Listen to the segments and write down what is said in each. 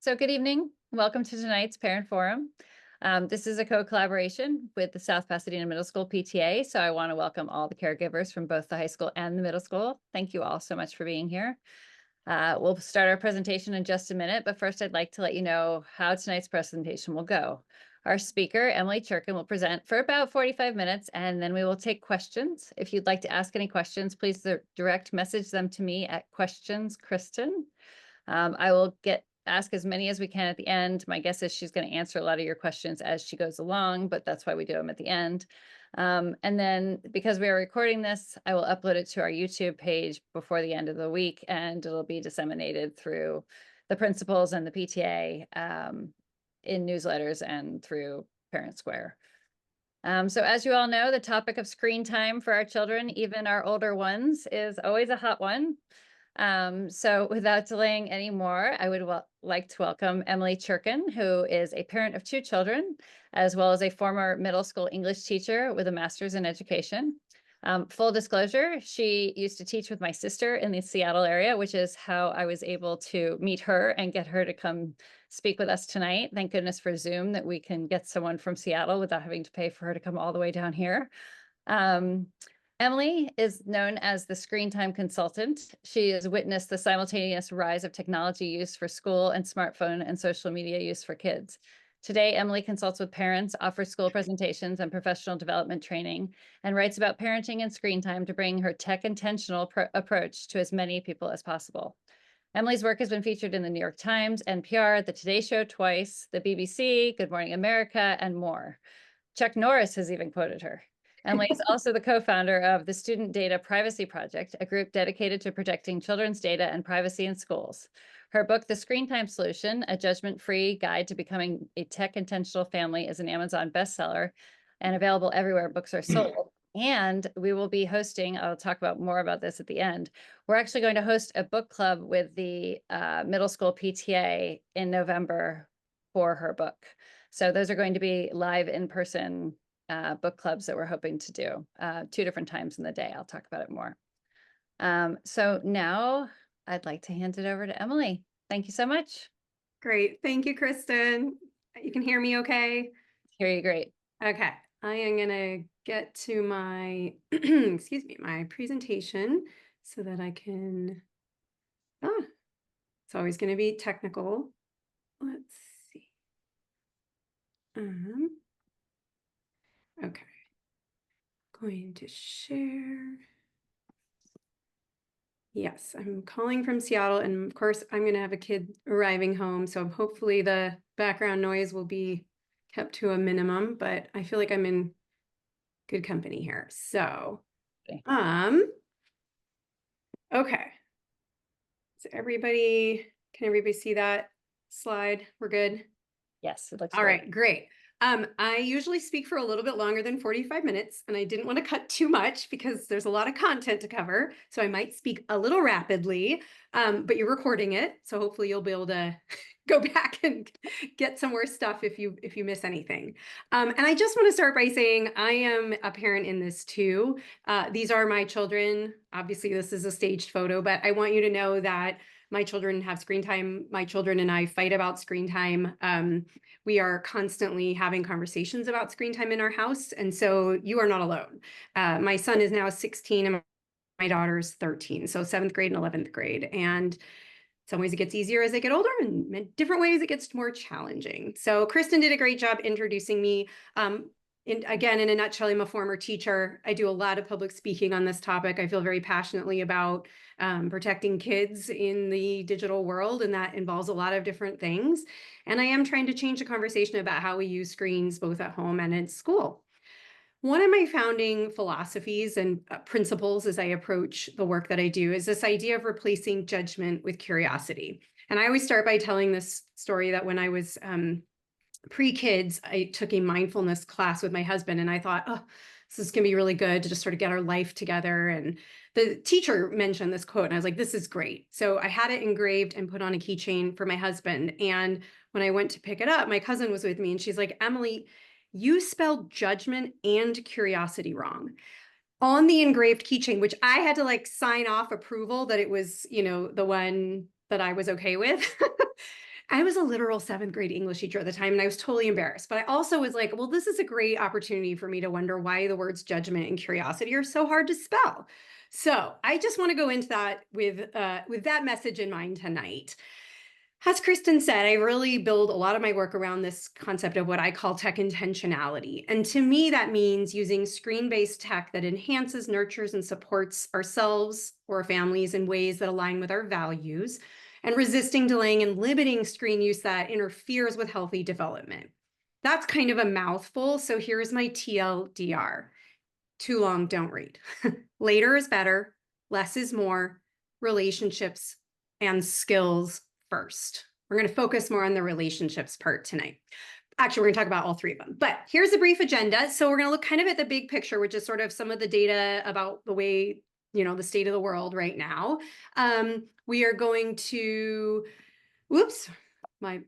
So good evening. Welcome to tonight's Parent Forum. This is a co-collaboration with the South Pasadena Middle School PTA. So I want to welcome all the caregivers from both the high school and the middle school. Thank you all so much for being here. We'll start our presentation in just a minute, but first I'd like to let you know how tonight's presentation will go. Our speaker, Emily Cherkin, will present for about 45 minutes, and then we will take questions. If you'd like to ask any questions, please direct message them to me at questions, Kristen. I will ask as many as we can at the end. My guess is she's going to answer a lot of your questions as she goes along, but that's why we do them at the end. And then because we are recording this, I will upload it to our YouTube page before the end of the week, and it'll be disseminated through the principals and the PTA in newsletters and through Parent Square. So as you all know, the topic of screen time for our children, even our older ones, is always a hot one. So without delaying any more, I would like to welcome Emily Cherkin, who is a parent of 2 children, as well as a former middle school English teacher with a master's in education. Full disclosure, she used to teach with my sister in the Seattle area, which is how I was able to meet her and get her to come speak with us tonight. Thank goodness for Zoom that we can get someone from Seattle without having to pay for her to come all the way down here. Emily is known as the Screentime Consultant. She has witnessed the simultaneous rise of technology use for school and smartphone and social media use for kids. Today, Emily consults with parents, offers school presentations and professional development training, and writes about parenting and screen time to bring her tech-intentional approach to as many people as possible. Emily's work has been featured in the New York Times, NPR, The Today Show twice, the BBC, Good Morning America, and more. Chuck Norris has even quoted her. Emily is also the co-founder of the Student Data Privacy Project, a group dedicated to protecting children's data and privacy in schools. Her book, The Screentime Solution, A Judgment-Free Guide to Becoming a Tech-Intentional Family, is an Amazon bestseller and available everywhere books are sold. And we will be hosting, I'll talk about more about this at the end. We're actually going to host a book club with the middle school PTA in November for her book. So those are going to be live in-person book clubs that we're hoping to do 2 different times in the day. I'll talk about it more. So now I'd like to hand it over to Emily. Thank you so much. Great. Thank you, Kristen. You can hear me okay? Hear you great. Okay. I am going to get to my, excuse me, my presentation so that I can, it's always going to be technical. Let's see. Okay. Going to share. Yes, I'm calling from Seattle, and of course I'm going to have a kid arriving home, so hopefully the background noise will be kept to a minimum, but I feel like I'm in good company here. So, okay. So can everybody see that slide? We're good? Yes, it looks all great. right, great. I usually speak for a little bit longer than 45 minutes, and I didn't want to cut too much because there's a lot of content to cover. So I might speak a little rapidly, but you're recording it. So hopefully you'll be able to go back and get some more stuff if you miss anything. And I just want to start by saying I am a parent in this too. These are my children. Obviously, this is a staged photo, but I want you to know that my children have screen time. My children and I fight about screen time. We are constantly having conversations about screen time in our house. And so you are not alone. My son is now 16 and my daughter is 13. So 7th grade and 11th grade. And some ways it gets easier as they get older, and in different ways it gets more challenging. So Kristen did a great job introducing me. Again, in a nutshell, I'm a former teacher. I do a lot of public speaking on this topic. I feel very passionately about protecting kids in the digital world, and that involves a lot of different things. And I am trying to change the conversation about how we use screens both at home and in school. One of my founding philosophies and principles as I approach the work that I do is this idea of replacing judgment with curiosity. And I always start by telling this story that when I was pre-kids, I took a mindfulness class with my husband, and I thought, oh, this is going to be really good to just sort of get our life together. And the teacher mentioned this quote, and I was like, this is great. So I had it engraved and put on a keychain for my husband. And when I went to pick it up, my cousin was with me, and she's like, Emily, you spelled judgment and curiosity wrong on the engraved keychain, which I had to like sign off approval that it was, the one that I was okay with. I was a literal seventh grade English teacher at the time, and I was totally embarrassed. But I also was like, well, this is a great opportunity for me to wonder why the words judgment and curiosity are so hard to spell. So I just want to go into that with that message in mind tonight. As Kristen said, I really build a lot of my work around this concept of what I call tech intentionality. And to me, that means using screen-based tech that enhances, nurtures, and supports ourselves or our families in ways that align with our values, and resisting, delaying, and limiting screen use that interferes with healthy development. That's kind of a mouthful, so here's my TLDR. Too long, don't read. Later is better, less is more, relationships and skills first. We're going to focus more on the relationships part tonight. Actually, we're going to talk about all three of them, but here's a brief agenda. So we're going to look kind of at the big picture, which is sort of some of the data about the way, the state of the world right now. We are going to, whoops, my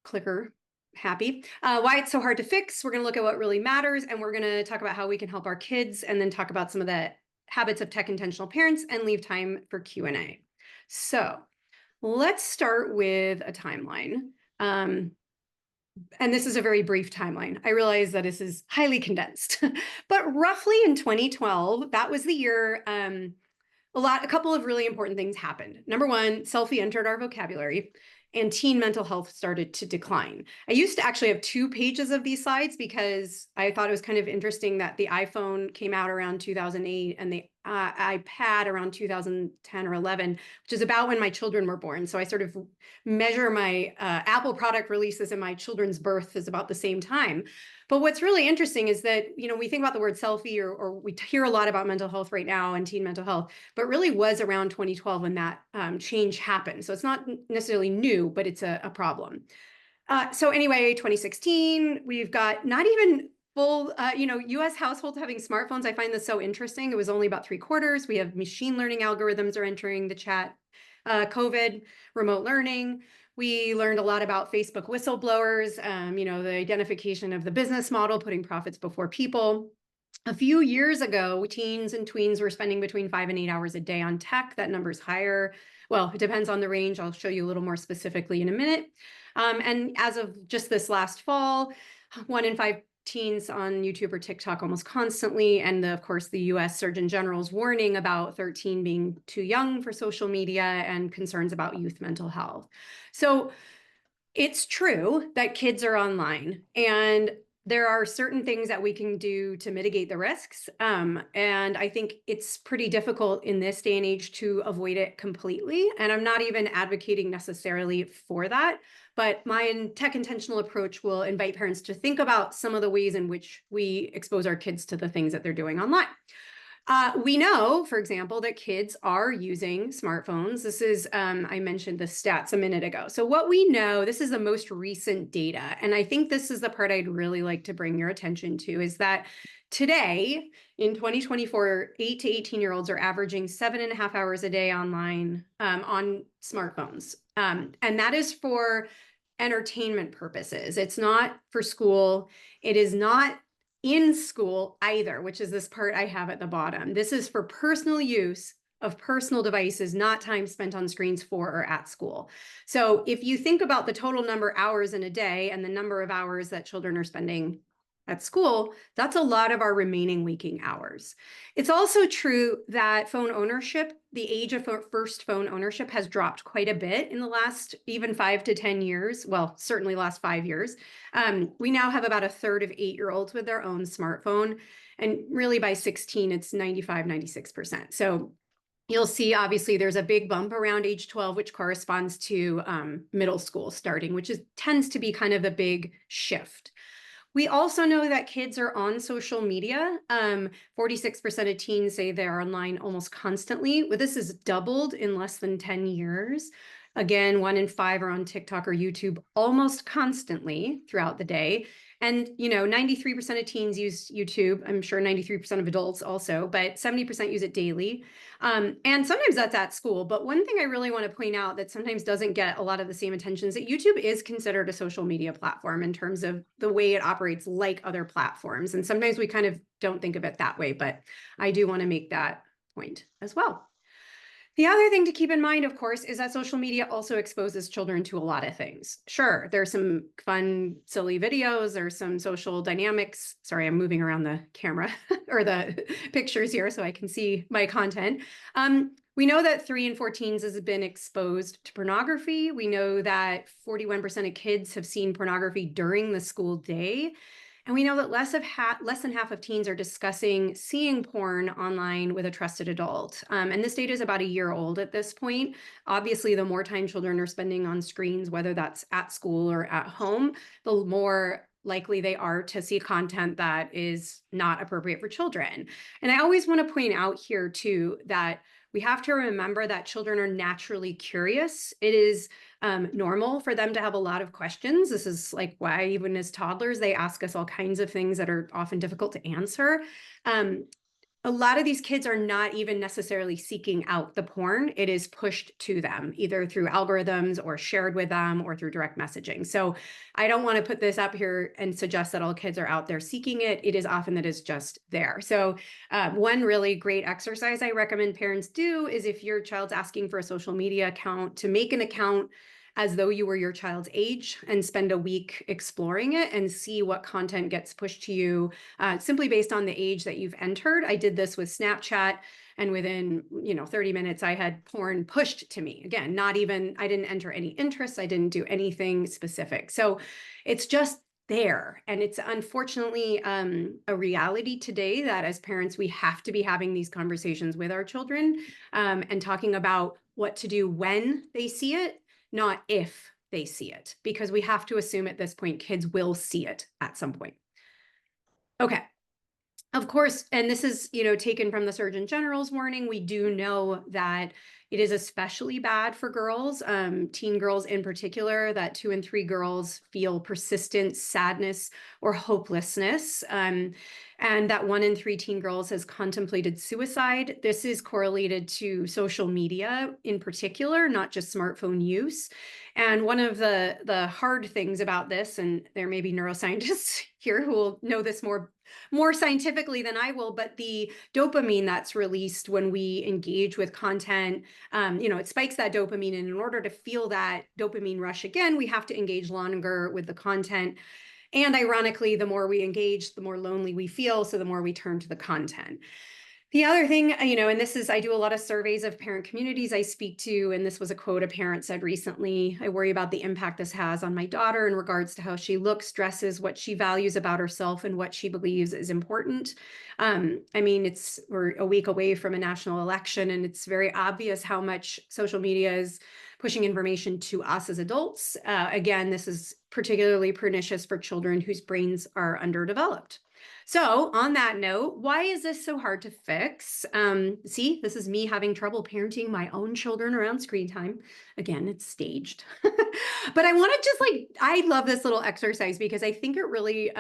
clicker happy. Why it's so hard to fix. We're going to look at what really matters, and we're going to talk about how we can help our kids, and then talk about some of the habits of tech intentional parents, and leave time for Q&A. So let's start with a timeline. And this is a very brief timeline. I realize that this is highly condensed, but roughly in 2012, that was the year a couple of really important things happened. Number one, selfie entered our vocabulary, and teen mental health started to decline. I used to actually have 2 pages of these slides because I thought it was kind of interesting that the iPhone came out around 2008 and the iPad around 2010 or 11, which is about when my children were born. So I sort of measure my Apple product releases and my children's birth is about the same time. But what's really interesting is that, we think about the word selfie, or we hear a lot about mental health right now and teen mental health, but really was around 2012 when that change happened. So it's not necessarily new, but it's a problem. So anyway, 2016, we've got not even full, US households having smartphones. I find this so interesting. It was only about 3/4. We have machine learning algorithms are entering the chat. COVID, remote learning. We learned a lot about Facebook whistleblowers, the identification of the business model, putting profits before people. A few years ago, teens and tweens were spending between 5 and 8 hours a day on tech. That number's higher. Well, it depends on the range. I'll show you a little more specifically in a minute. And as of just this last fall, 1 in 5 teens on YouTube or TikTok almost constantly. And of course, the US Surgeon General's warning about 13 being too young for social media, and concerns about youth mental health. So it's true that kids are online, and there are certain things that we can do to mitigate the risks. And I think it's pretty difficult in this day and age to avoid it completely. And I'm not even advocating necessarily for that, but my tech intentional approach will invite parents to think about some of the ways in which we expose our kids to the things that they're doing online. We know, for example, that kids are using smartphones. This is, I mentioned the stats a minute ago. So what we know, this is the most recent data, and I think this is the part I'd really like to bring your attention to, is that today, in 2024, 8 to 18-year-olds are averaging 7.5 hours a day online on smartphones. And that is for entertainment purposes. It's not for school. It is not in school either, which is this part I have at the bottom. This is for personal use of personal devices, not time spent on screens for or at school. So if you think about the total number of hours in a day and the number of hours that children are spending at school, that's a lot of our remaining waking hours. It's also true that phone ownership, the age of first phone ownership, has dropped quite a bit in the last even 5 to 10 years. Well, certainly last 5 years. We now have about 1/3 of 8-year-olds with their own smartphone. And really by 16, it's 95, 96%. So you'll see, obviously, there's a big bump around age 12, which corresponds to middle school starting, which tends to be kind of the big shift. We also know that kids are on social media. 46% of teens say they're online almost constantly. Well, this has doubled in less than 10 years. Again, 1 in 5 are on TikTok or YouTube almost constantly throughout the day. And, 93% of teens use YouTube. I'm sure 93% of adults also, but 70% use it daily. And sometimes that's at school. But one thing I really want to point out that sometimes doesn't get a lot of the same attention is that YouTube is considered a social media platform in terms of the way it operates like other platforms. And sometimes we kind of don't think of it that way, but I do want to make that point as well. The other thing to keep in mind, of course, is that social media also exposes children to a lot of things. Sure, there's some fun, silly videos, there's some social dynamics. Sorry, I'm moving around the camera or the pictures here so I can see my content. We know that 3 in 4 teens has been exposed to pornography. We know that 41% of kids have seen pornography during the school day. And we know that less than half of teens are discussing seeing porn online with a trusted adult. And this data is about a year old at this point. Obviously, the more time children are spending on screens, whether that's at school or at home, the more likely they are to see content that is not appropriate for children. And I always want to point out here, too, that we have to remember that children are naturally curious. It is normal for them to have a lot of questions. This is like why even as toddlers, they ask us all kinds of things that are often difficult to answer. A lot of these kids are not even necessarily seeking out the porn. It is pushed to them either through algorithms or shared with them or through direct messaging. So I don't want to put this up here and suggest that all kids are out there seeking it. It is often that it's just there. So one really great exercise I recommend parents do is if your child's asking for a social media account, to make an account as though you were your child's age and spend a week exploring it and see what content gets pushed to you simply based on the age that you've entered. I did this with Snapchat, and within 30 minutes, I had porn pushed to me. Again, I didn't enter any interests. I didn't do anything specific. So it's just there. And it's unfortunately a reality today that as parents, we have to be having these conversations with our children and talking about what to do when they see it, not if they see it, because we have to assume at this point kids will see it at some point. Okay. Of course, and this is, taken from the Surgeon General's warning. We do know that it is especially bad for girls, teen girls in particular, that 2 in 3 girls feel persistent sadness or hopelessness. And that 1 in 3 teen girls has contemplated suicide. This is correlated to social media in particular, not just smartphone use. And one of the hard things about this, and there may be neuroscientists here who will know this more scientifically than I will, but the dopamine that's released when we engage with content, it spikes that dopamine. And in order to feel that dopamine rush again, we have to engage longer with the content. And ironically, the more we engage, the more lonely we feel. So the more we turn to the content. The other thing, and this is, I do a lot of surveys of parent communities I speak to, and this was a quote a parent said recently: "I worry about the impact this has on my daughter in regards to how she looks, dresses, what she values about herself, and what she believes is important." We're a week away from a national election, and it's very obvious how much social media is pushing information to us as adults. Again, this is particularly pernicious for children whose brains are underdeveloped. So on that note, why is this so hard to fix? See, this is me having trouble parenting my own children around screen time. Again, it's staged. But I want to I love this little exercise because I think it really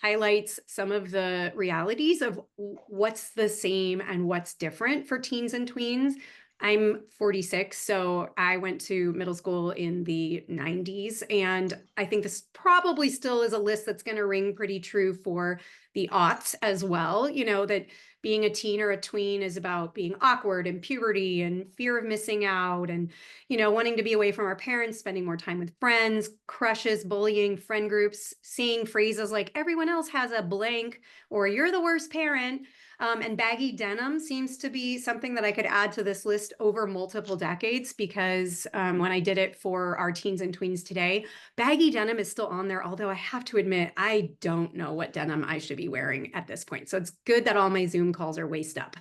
highlights some of the realities of what's the same and what's different for teens and tweens. I'm 46, so I went to middle school in the 90s, and I think this probably still is a list that's going to ring pretty true for the aughts as well. That being a teen or a tween is about being awkward and puberty and fear of missing out and, wanting to be away from our parents, spending more time with friends, crushes, bullying, friend groups, saying phrases like "everyone else has a blank" or "you're the worst parent." And baggy denim seems to be something that I could add to this list over multiple decades because when I did it for our teens and tweens today, baggy denim is still on there, although I have to admit, I don't know what denim I should be wearing at this point. So it's good that all my Zoom calls are waist up.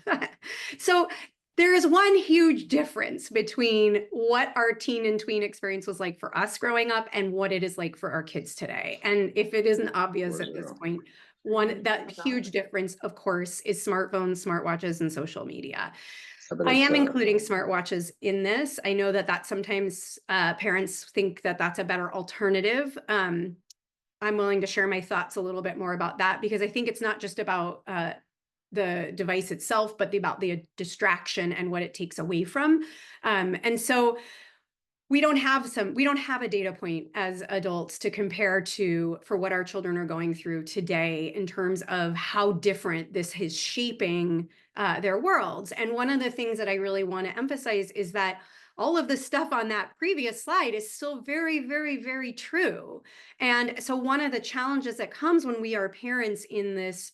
So there is one huge difference between what our teen and tween experience was like for us growing up and what it is like for our kids today. And if it isn't obvious at this point, that huge difference, of course, is smartphones, smartwatches, and social media. I am including smartwatches in this. I know that sometimes parents think that that's a better alternative. I'm willing to share my thoughts a little bit more about that because I think it's not just about the device itself, but about the distraction and what it takes away from. And so we don't have a data point as adults to compare to for what our children are going through today in terms of how different this is shaping their worlds. And one of the things that I really want to emphasize is that all of the stuff on that previous slide is still very, very, very true. And so one of the challenges that comes when we are parents in this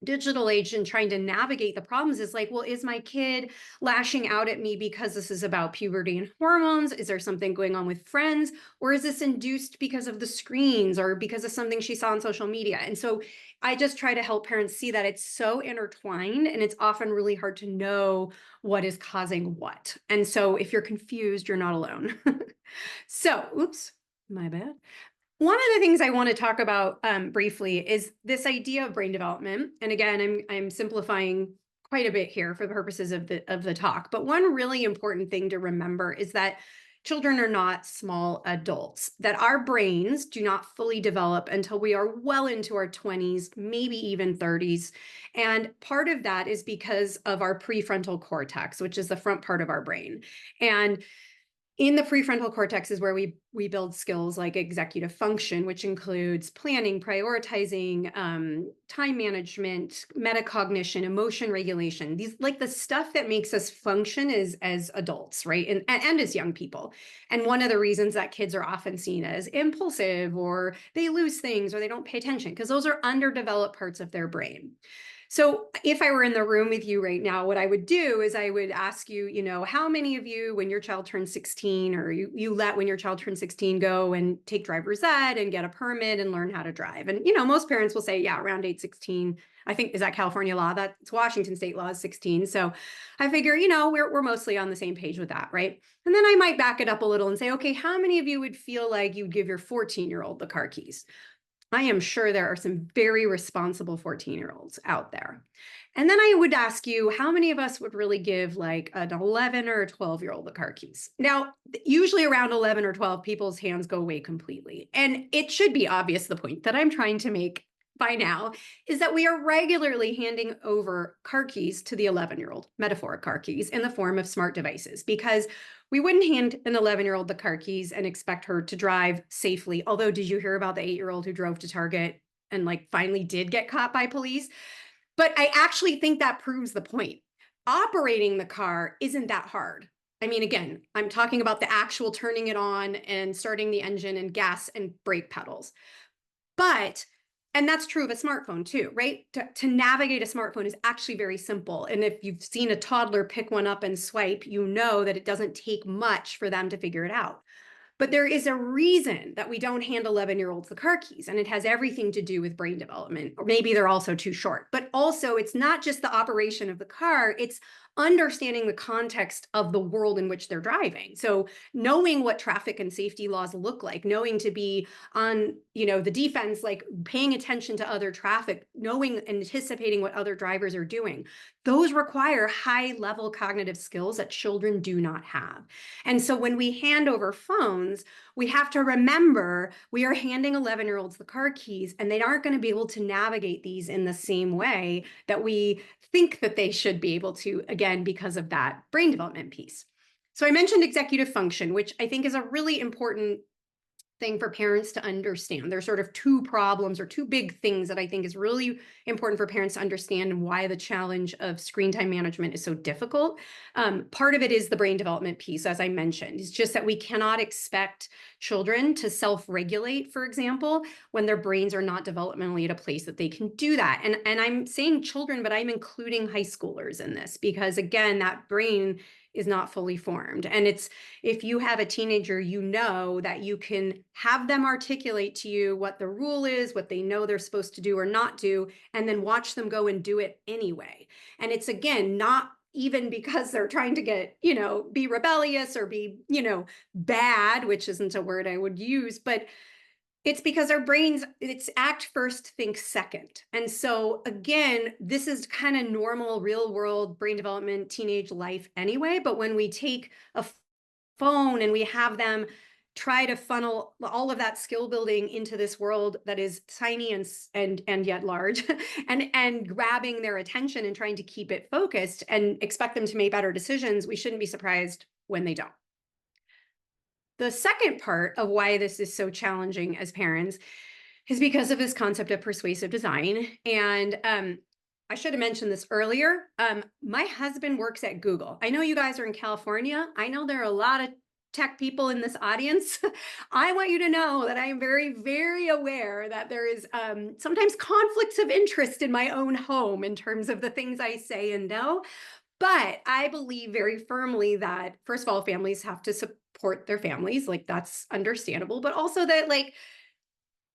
digital age and trying to navigate the problems is like, well, is my kid lashing out at me because this is about puberty and hormones? Is there something going on with friends? Or is this induced because of the screens or because of something she saw on social media? And so I just try to help parents see that it's so intertwined and it's often really hard to know what is causing what. And so if you're confused, you're not alone. So, oops, my bad. One of the things I want to talk about briefly is this idea of brain development. And again, I'm simplifying quite a bit here for the purposes of the talk. But one really important thing to remember is that children are not small adults, that our brains do not fully develop until we are well into our 20s, maybe even 30s. And part of that is because of our prefrontal cortex, which is the front part of our brain. And in the prefrontal cortex is where we build skills like executive function, which includes planning, prioritizing, time management, metacognition, emotion regulation. These like the stuff that makes us function as adults, right? And as young people. And one of the reasons that kids are often seen as impulsive or they lose things or they don't pay attention because those are underdeveloped parts of their brain. So if I were in the room with you right now, what I would do is I would ask you, how many of you, when your child turns 16 or you let when your child turns 16 go and take driver's ed and get a permit and learn how to drive? And, most parents will say, yeah, around age 16. I think, is that California law? That's Washington state law is 16. So I figure, we're mostly on the same page with that, right? And then I might back it up a little and say, okay, how many of you would feel like you'd give your 14-year-old the car keys? I am sure there are some very responsible 14-year-olds out there. And then I would ask you, how many of us would really give like an 11 or a 12-year-old the car keys? Now, usually around 11 or 12, people's hands go away completely. And it should be obvious the point that I'm trying to make by now is that we are regularly handing over car keys to the 11-year-old, metaphoric car keys, in the form of smart devices, because we wouldn't hand an 11-year-old the car keys and expect her to drive safely. Although, did you hear about the 8-year-old who drove to Target and like finally did get caught by police? But I actually think that proves the point. Operating the car isn't that hard. I mean, again, I'm talking about the actual turning it on and starting the engine and gas and brake pedals. And that's true of a smartphone too, right? To navigate a smartphone is actually very simple. And if you've seen a toddler pick one up and swipe, you know that it doesn't take much for them to figure it out. But there is a reason that we don't hand 11-year-olds the car keys, and it has everything to do with brain development. Or maybe they're also too short. But also, it's not just the operation of the car, it's understanding the context of the world in which they're driving. So knowing what traffic and safety laws look like, knowing to be on, the defense, like paying attention to other traffic, knowing, anticipating what other drivers are doing. Those require high-level cognitive skills that children do not have. And so when we hand over phones, we have to remember we are handing 11-year-olds the car keys, and they aren't going to be able to navigate these in the same way that we think that they should be able to, again, because of that brain development piece. So I mentioned executive function, which I think is a really important thing for parents to understand. There's sort of two problems or two big things that I think is really important for parents to understand and why the challenge of screen time management is so difficult. Part of it is the brain development piece, as I mentioned. It's just that we cannot expect children to self-regulate, for example, when their brains are not developmentally at a place that they can do that. And I'm saying children, but I'm including high schoolers in this because, again, that brain is not fully formed. And it's, if you have a teenager, you know that you can have them articulate to you what the rule is, what they know they're supposed to do or not do, and then watch them go and do it anyway. And it's, again, not even because they're trying to get, be rebellious or be, bad, which isn't a word I would use, but it's because our brains, it's act first, think second. And so again, this is kind of normal real world brain development, teenage life anyway. But when we take a phone and we have them try to funnel all of that skill building into this world that is tiny and yet large and grabbing their attention and trying to keep it focused and expect them to make better decisions, we shouldn't be surprised when they don't. The second part of why this is so challenging as parents is because of this concept of persuasive design. And I should have mentioned this earlier. My husband works at Google. I know you guys are in California. I know there are a lot of tech people in this audience. I want you to know that I am very, very aware that there is sometimes conflicts of interest in my own home in terms of the things I say and know. But I believe very firmly that, first of all, families have to support their families. Like, that's understandable, but also that, like,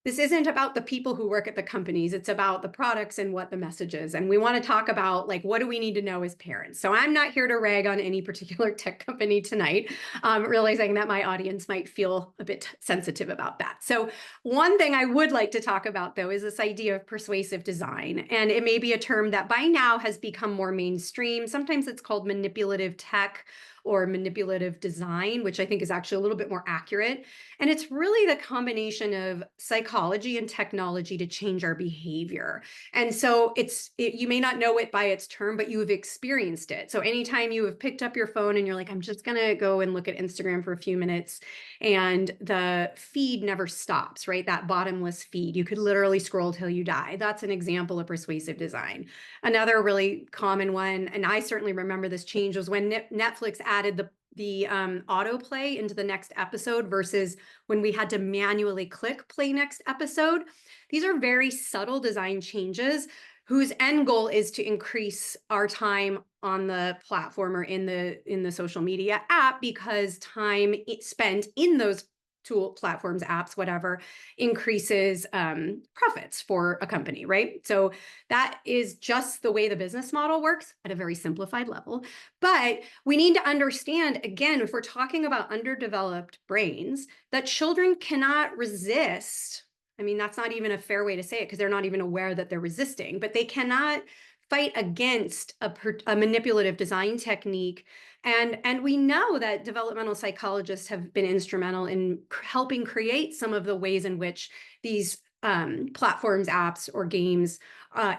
this isn't about the people who work at the companies. It's about the products and what the message is. And we want to talk about, like, what do we need to know as parents? So I'm not here to rag on any particular tech company tonight, realizing that my audience might feel a bit sensitive about that. So one thing I would like to talk about, though, is this idea of persuasive design. And it may be a term that by now has become more mainstream. Sometimes it's called manipulative tech or manipulative design, which I think is actually a little bit more accurate. And it's really the combination of psychology and technology to change our behavior. And so you may not know it by its term, but you have experienced it. So anytime you have picked up your phone and you're like, I'm just going to go and look at Instagram for a few minutes, and the feed never stops, right? That bottomless feed. You could literally scroll till you die. That's an example of persuasive design. Another really common one, and I certainly remember this change, was when Netflix added the autoplay into the next episode versus when we had to manually click play next episode. These are very subtle design changes whose end goal is to increase our time on the platform or in the social media app, because time spent in those tool platforms, apps, whatever, increases profits for a company, right? So that is just the way the business model works at a very simplified level. But we need to understand, again, if we're talking about underdeveloped brains, that children cannot resist. I mean, that's not even a fair way to say it, because they're not even aware that they're resisting, but they cannot fight against a manipulative design technique. And we know that developmental psychologists have been instrumental in helping create some of the ways in which these platforms, apps, or games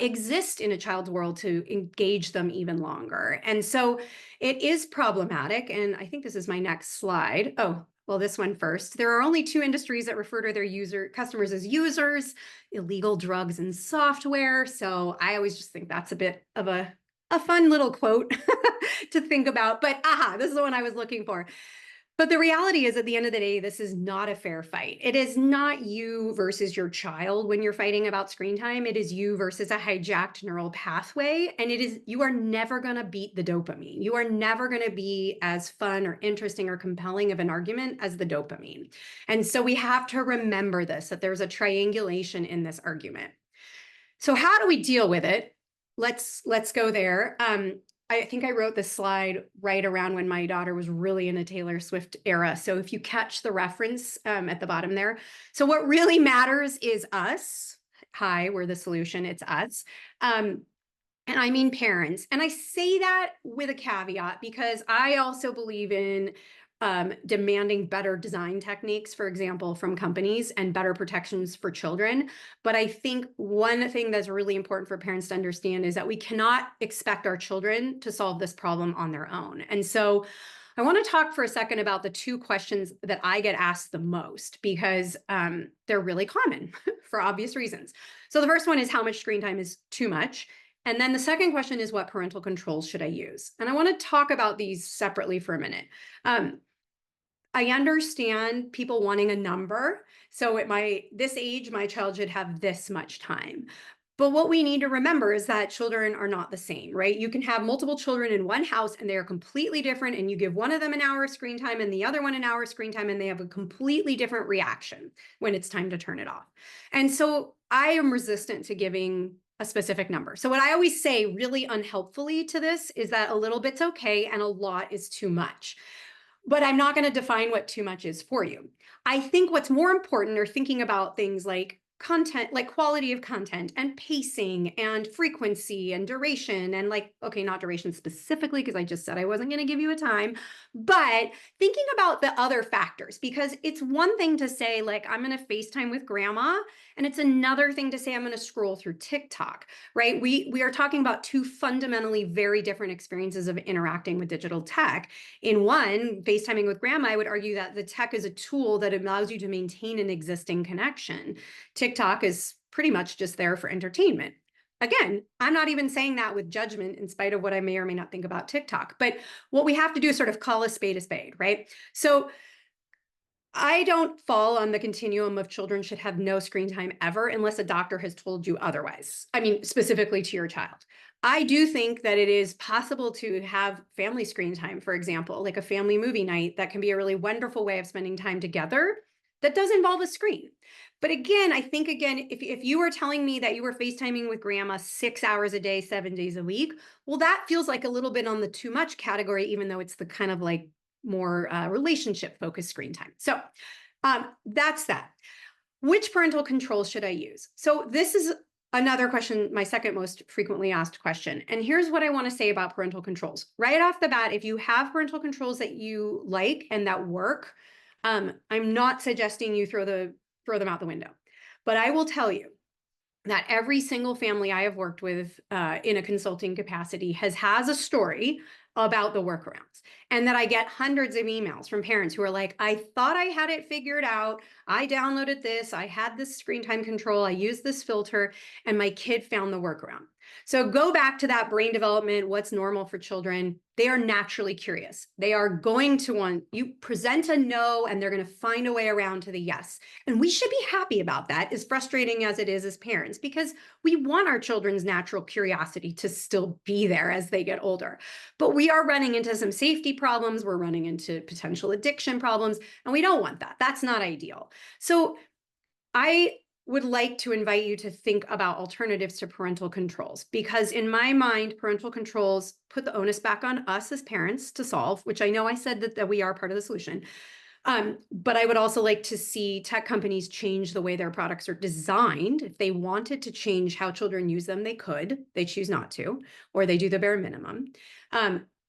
exist in a child's world to engage them even longer. And so it is problematic. And I think this is my next slide. Oh, well, this one first. There are only two industries that refer to their customers as users: illegal drugs and software. So I always just think that's a bit of a fun little quote to think about. But this is the one I was looking for. But the reality is, at the end of the day, this is not a fair fight. It is not you versus your child when you're fighting about screen time. It is you versus a hijacked neural pathway. And you are never going to beat the dopamine. You are never going to be as fun or interesting or compelling of an argument as the dopamine. And so we have to remember this, that there's a triangulation in this argument. So how do we deal with it? Let's go there. I think I wrote this slide right around when my daughter was really in a Taylor Swift era. So if you catch the reference at the bottom there. So what really matters is us. Hi, we're the solution. It's us. And I mean parents. And I say that with a caveat, because I also believe in demanding better design techniques, for example, from companies, and better protections for children. But I think one thing that's really important for parents to understand is that we cannot expect our children to solve this problem on their own. And so I want to talk for a second about the two questions that I get asked the most, because they're really common for obvious reasons. So the first one is, how much screen time is too much? And then the second question is, what parental controls should I use? And I want to talk about these separately for a minute. I understand people wanting a number. So at this age, my child should have this much time. But what we need to remember is that children are not the same, right? You can have multiple children in one house and they are completely different, and you give one of them an hour screen time and the other one an hour screen time, and they have a completely different reaction when it's time to turn it off. And so I am resistant to giving a specific number. So what I always say really unhelpfully to this is that a little bit's okay and a lot is too much. But I'm not going to define what too much is for you. I think what's more important are thinking about things like content, like quality of content and pacing and frequency and duration, and like, okay, not duration specifically, because I just said I wasn't going to give you a time, but thinking about the other factors, because it's one thing to say, like, I'm going to FaceTime with grandma, and it's another thing to say I'm going to scroll through TikTok, right? We are talking about two fundamentally very different experiences of interacting with digital tech. In one, FaceTiming with grandma, I would argue that the tech is a tool that allows you to maintain an existing connection. TikTok is pretty much just there for entertainment. again, I'm not even saying that with judgment in spite of what I may or may not think about TikTok. But what we have to do is sort of call a spade, right? So I don't fall on the continuum of children should have no screen time ever unless a doctor has told you otherwise. I mean, specifically to your child. I do think that it is possible to have family screen time, for example, like a family movie night that can be a really wonderful way of spending time together that does involve a screen. But again, I think, again, if you were telling me that you were FaceTiming with grandma 6 hours a day, 7 days a week, well, that feels like a little bit on the too much category, even though it's the kind of like more relationship focused screen time. So that's that. Which parental controls should I use? So this is another question, my second most frequently asked question. And here's what I want to say about parental controls. Right off the bat, if you have parental controls that you like and that work, I'm not suggesting you throw them out the window. But I will tell you that every single family I have worked with in a consulting capacity has a story about the workarounds, and that I get hundreds of emails from parents who are like, I thought I had it figured out. I downloaded this. I had this screen time control. I used this filter, and my kid found the workaround. So go back to that brain development, what's normal for children. They are naturally curious. They are going to want, you present a no, and they're going to find a way around to the yes. And we should be happy about that, as frustrating as it is as parents, because we want our children's natural curiosity to still be there as they get older. But we are running into some safety problems. We're running into potential addiction problems, and we don't want that. That's not ideal. So I would like to invite you to think about alternatives to parental controls, because in my mind, parental controls put the onus back on us as parents to solve, which I know I said that we are part of the solution. But I would also like to see tech companies change the way their products are designed. If they wanted to change how children use them, they could. They choose not to, or they do the bare minimum.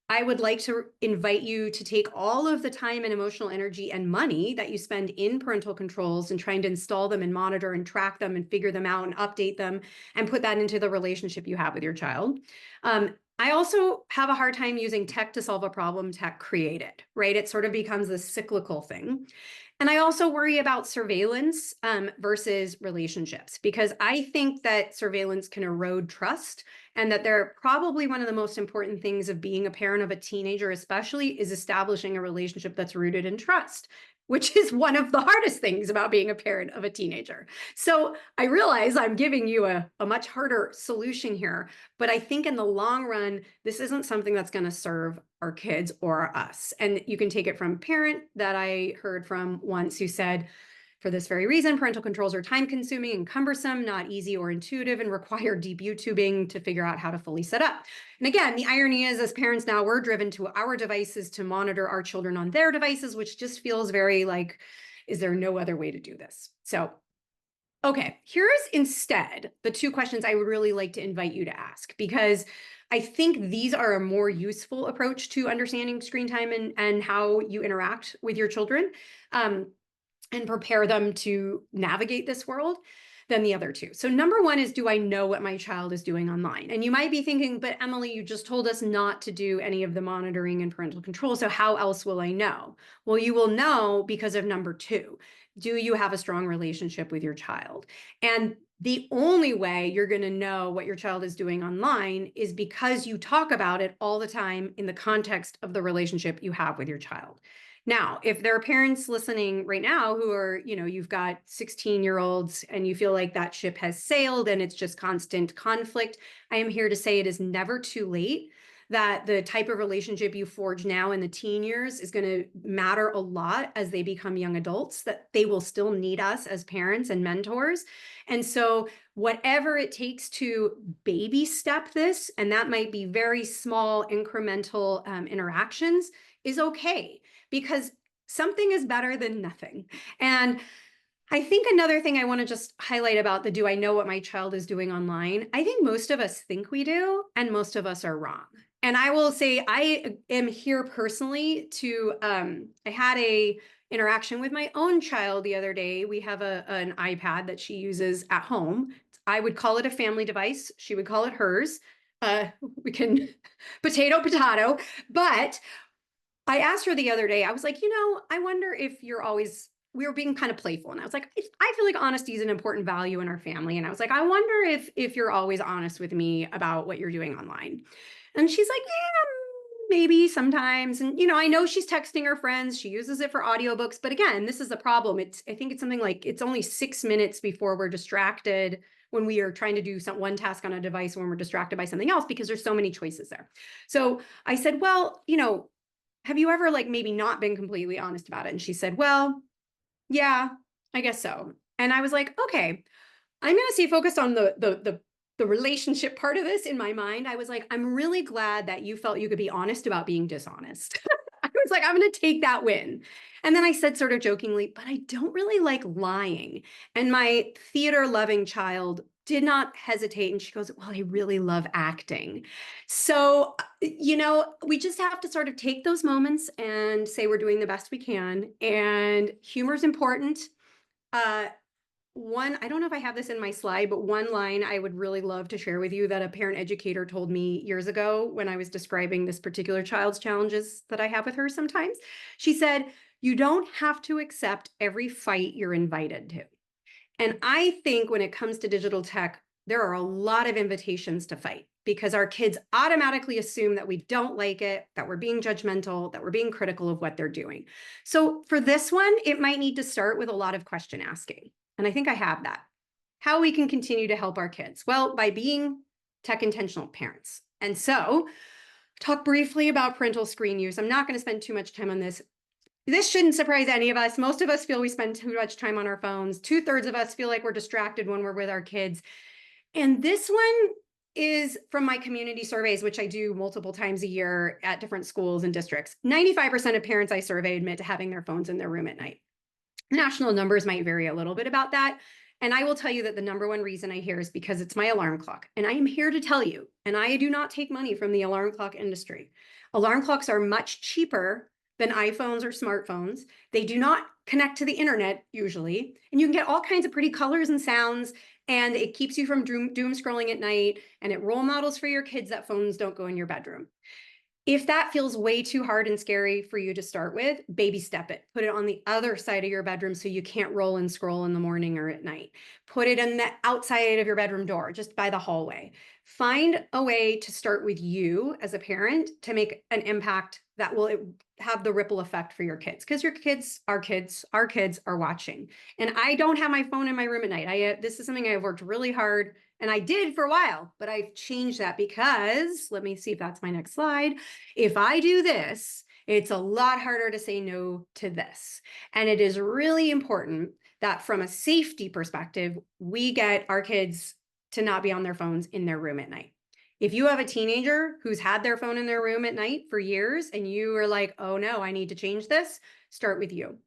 I would like to invite you to take all of the time and emotional energy and money that you spend in parental controls and trying to install them and monitor and track them and figure them out and update them, and put that into the relationship you have with your child. I also have a hard time using tech to solve a problem tech created, right? It sort of becomes a cyclical thing. And I also worry about surveillance versus relationships, because I think that surveillance can erode trust, and that they're probably one of the most important things of being a parent of a teenager, especially, is establishing a relationship that's rooted in trust, which is one of the hardest things about being a parent of a teenager. So I realize I'm giving you a much harder solution here, but I think in the long run, this isn't something that's going to serve our kids or us. And you can take it from a parent that I heard from once who said, for this very reason, parental controls are time consuming and cumbersome, not easy or intuitive, and require deep YouTubing to figure out how to fully set up. And again, the irony is, as parents now, we're driven to our devices to monitor our children on their devices, which just feels very like, is there no other way to do this? So, okay, here's instead the two questions I would really like to invite you to ask, because I think these are a more useful approach to understanding screen time and how you interact with your children. And prepare them to navigate this world than the other two. So number one is, do I know what my child is doing online? And you might be thinking, but Emily, you just told us not to do any of the monitoring and parental control. So how else will I know? Well, you will know because of number two. Do you have a strong relationship with your child? And the only way you're going to know what your child is doing online is because you talk about it all the time in the context of the relationship you have with your child. Now, if there are parents listening right now who are, you've got 16-year-olds and you feel like that ship has sailed and it's just constant conflict, I am here to say it is never too late, that the type of relationship you forge now in the teen years is going to matter a lot as they become young adults, that they will still need us as parents and mentors. And so whatever it takes to baby step this, and that might be very small incremental interactions, is okay, because something is better than nothing. And I think another thing I want to just highlight about the do I know what my child is doing online? I think most of us think we do, and most of us are wrong. And I will say I am here personally to, I had a interaction with my own child the other day. We have an iPad that she uses at home. I would call it a family device. She would call it hers. We can potato, but I asked her the other day, I was like, I wonder if you're always we were being kind of playful. And I was like, I feel like honesty is an important value in our family. And I was like, I wonder if you're always honest with me about what you're doing online. And she's like, yeah, maybe sometimes. And, I know she's texting her friends. She uses it for audiobooks. But again, this is the problem. I think it's something like it's only 6 minutes before we're distracted when we are trying to do one task on a device when we're distracted by something else because there's so many choices there. So I said, well, have you ever like maybe not been completely honest about it? And she said, well, yeah, I guess so. And I was like, okay, I'm going to stay focused on the relationship part of this in my mind. I was like, I'm really glad that you felt you could be honest about being dishonest. I was like, I'm going to take that win. And then I said sort of jokingly, but I don't really like lying. And my theater loving child did not hesitate. And she goes, well, I really love acting. So, we just have to sort of take those moments and say we're doing the best we can. And humor is important. I don't know if I have this in my slide, but one line I would really love to share with you that a parent educator told me years ago when I was describing this particular child's challenges that I have with her sometimes. She said, you don't have to accept every fight you're invited to. And I think when it comes to digital tech, there are a lot of invitations to fight because our kids automatically assume that we don't like it, that we're being judgmental, that we're being critical of what they're doing. So for this one, it might need to start with a lot of question asking. And I think I have that. How we can continue to help our kids? Well, by being tech intentional parents. And so talk briefly about parental screen use. I'm not going to spend too much time on this. This shouldn't surprise any of us. Most of us feel we spend too much time on our phones. 2/3 of us feel like we're distracted when we're with our kids. And this one is from my community surveys, which I do multiple times a year at different schools and districts. 95% of parents I survey admit to having their phones in their room at night. National numbers might vary a little bit about that. And I will tell you that the number one reason I hear is because it's my alarm clock. And I am here to tell you, and I do not take money from the alarm clock industry. Alarm clocks are much cheaper than iPhones or smartphones. They do not connect to the internet usually. And you can get all kinds of pretty colors and sounds. And it keeps you from doom scrolling at night. And it role models for your kids that phones don't go in your bedroom. If that feels way too hard and scary for you to start with, baby step it. Put it on the other side of your bedroom so you can't roll and scroll in the morning or at night. Put it in the outside of your bedroom door, just by the hallway. Find a way to start with you as a parent to make an impact that will have the ripple effect for your kids. Because your kids, our kids are watching. And I don't have my phone in my room at night. This is something I've worked really hard and I did for a while, but I've changed that because, let me see if that's my next slide. If I do this, it's a lot harder to say no to this. And it is really important that from a safety perspective, we get our kids to not be on their phones in their room at night. If you have a teenager who's had their phone in their room at night for years and you are like, oh no, I need to change this, start with you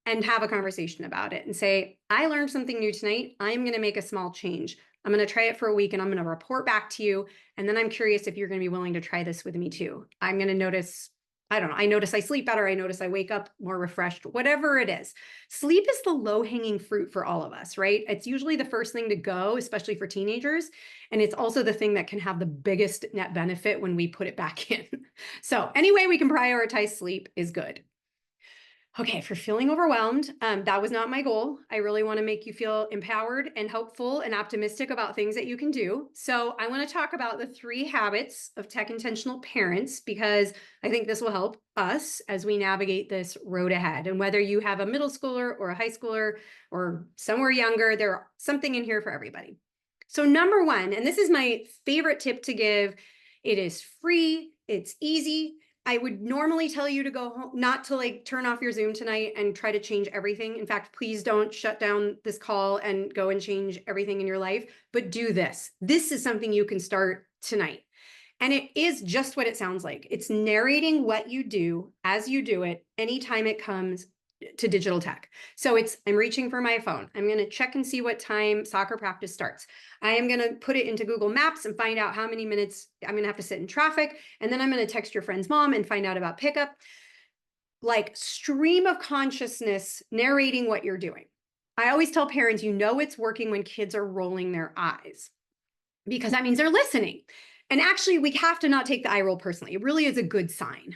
and have a conversation about it and say, I learned something new tonight. I'm going to make a small change. I'm going to try it for a week and I'm going to report back to you. And then I'm curious if you're going to be willing to try this with me too. I'm going to notice, I don't know, I notice I sleep better. I notice I wake up more refreshed, whatever it is. Sleep is the low-hanging fruit for all of us, right? It's usually the first thing to go, especially for teenagers. And it's also the thing that can have the biggest net benefit when we put it back in. So any way we can prioritize sleep is good. Okay, for feeling overwhelmed, that was not my goal. I really want to make you feel empowered and hopeful and optimistic about things that you can do. So I want to talk about the 3 habits of tech intentional parents, because I think this will help us as we navigate this road ahead. And whether you have a middle schooler or a high schooler or somewhere younger, there's something in here for everybody. So number 1, and this is my favorite tip to give, it is free, it's easy. I would normally tell you to go home, not to like turn off your Zoom tonight and try to change everything. In fact, please don't shut down this call and go and change everything in your life, but do this. This is something you can start tonight. And it is just what it sounds like. It's narrating what you do as you do it anytime it comes to digital tech. So I'm reaching for my phone. I'm going to check and see what time soccer practice starts. I am going to put it into Google Maps and find out how many minutes I'm going to have to sit in traffic. And then I'm going to text your friend's mom and find out about pickup. Like stream of consciousness narrating what you're doing. I always tell parents, it's working when kids are rolling their eyes because that means they're listening. And actually, we have to not take the eye roll personally. It really is a good sign.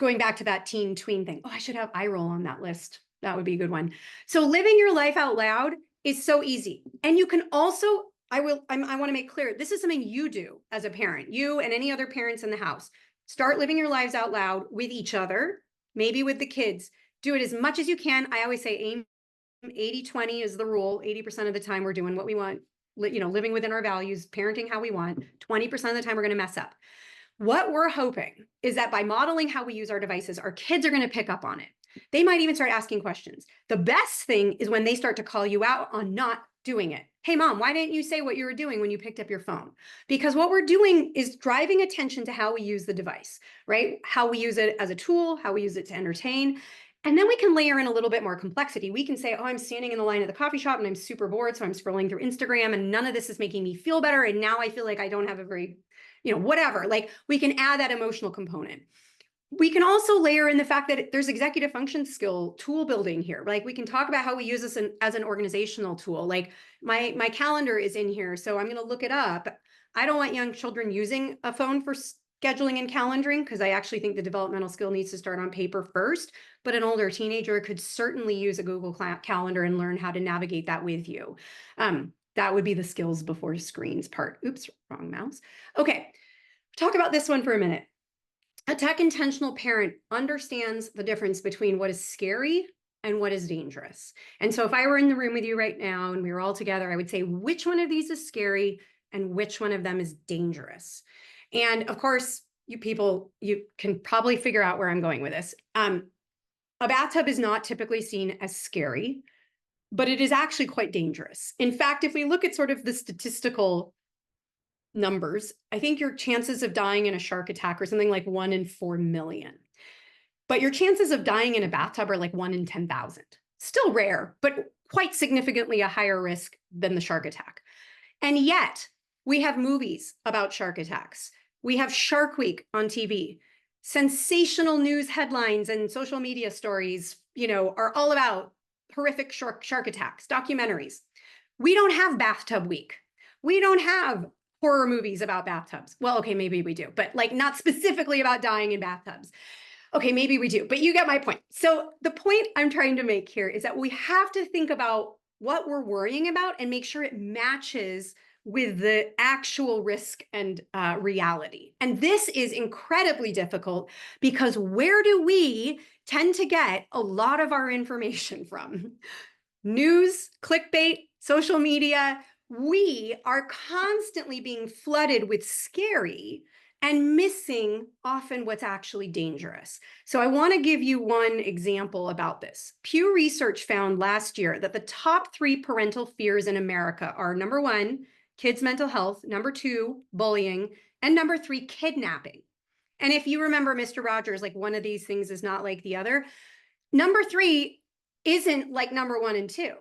Going back to that teen tween thing. Oh, I should have eye roll on that list. That would be a good one. So living your life out loud is so easy. And you can also, I want to make clear, this is something you do as a parent, you and any other parents in the house. Start living your lives out loud with each other, maybe with the kids. Do it as much as you can. I always say aim 80-20 is the rule. 80% of the time we're doing what we want, living within our values, parenting how we want. 20% of the time we're going to mess up. What we're hoping is that by modeling how we use our devices, our kids are going to pick up on it. They might even start asking questions. The best thing is when they start to call you out on not doing it. Hey, mom, why didn't you say what you were doing when you picked up your phone? Because what we're doing is driving attention to how we use the device, right? How we use it as a tool, how we use it to entertain. And then we can layer in a little bit more complexity. We can say, oh, I'm standing in the line at the coffee shop and I'm super bored, so I'm scrolling through Instagram and none of this is making me feel better. And now I feel like I don't have a very, whatever. Like we can add that emotional component. We can also layer in the fact that there's executive function skill tool building here. Like we can talk about how we use this as an organizational tool. Like my calendar is in here, so I'm going to look it up. I don't want young children using a phone for scheduling and calendaring because I actually think the developmental skill needs to start on paper first. But an older teenager could certainly use a Google Calendar and learn how to navigate that with you. That would be the skills before screens part. Oops, wrong mouse. Okay, talk about this one for a minute. A tech intentional parent understands the difference between what is scary and what is dangerous. And so if I were in the room with you right now and we were all together, I would say, which one of these is scary and which one of them is dangerous? And of course, you can probably figure out where I'm going with this. A bathtub is not typically seen as scary, but it is actually quite dangerous. In fact, if we look at sort of the statistical numbers, I think your chances of dying in a shark attack are something like 1 in 4 million. But your chances of dying in a bathtub are like 1 in 10,000. Still rare, but quite significantly a higher risk than the shark attack. And yet, we have movies about shark attacks. We have Shark Week on TV. Sensational news headlines and social media stories, are all about horrific shark attacks, documentaries. We don't have Bathtub Week. We don't have horror movies about bathtubs. Well, okay, maybe we do, but like not specifically about dying in bathtubs. Okay, maybe we do, but you get my point. So the point I'm trying to make here is that we have to think about what we're worrying about and make sure it matches with the actual risk and reality. And this is incredibly difficult because where do we tend to get a lot of our information from? News, clickbait, social media. We are constantly being flooded with scary and missing often what's actually dangerous. So I want to give you one example about this. Pew Research found last year that the top 3 parental fears in America are number 1, kids' mental health, number 2, bullying, and number 3, kidnapping. And if you remember Mr. Rogers, like one of these things is not like the other. Number 3 isn't like number 1 and 2.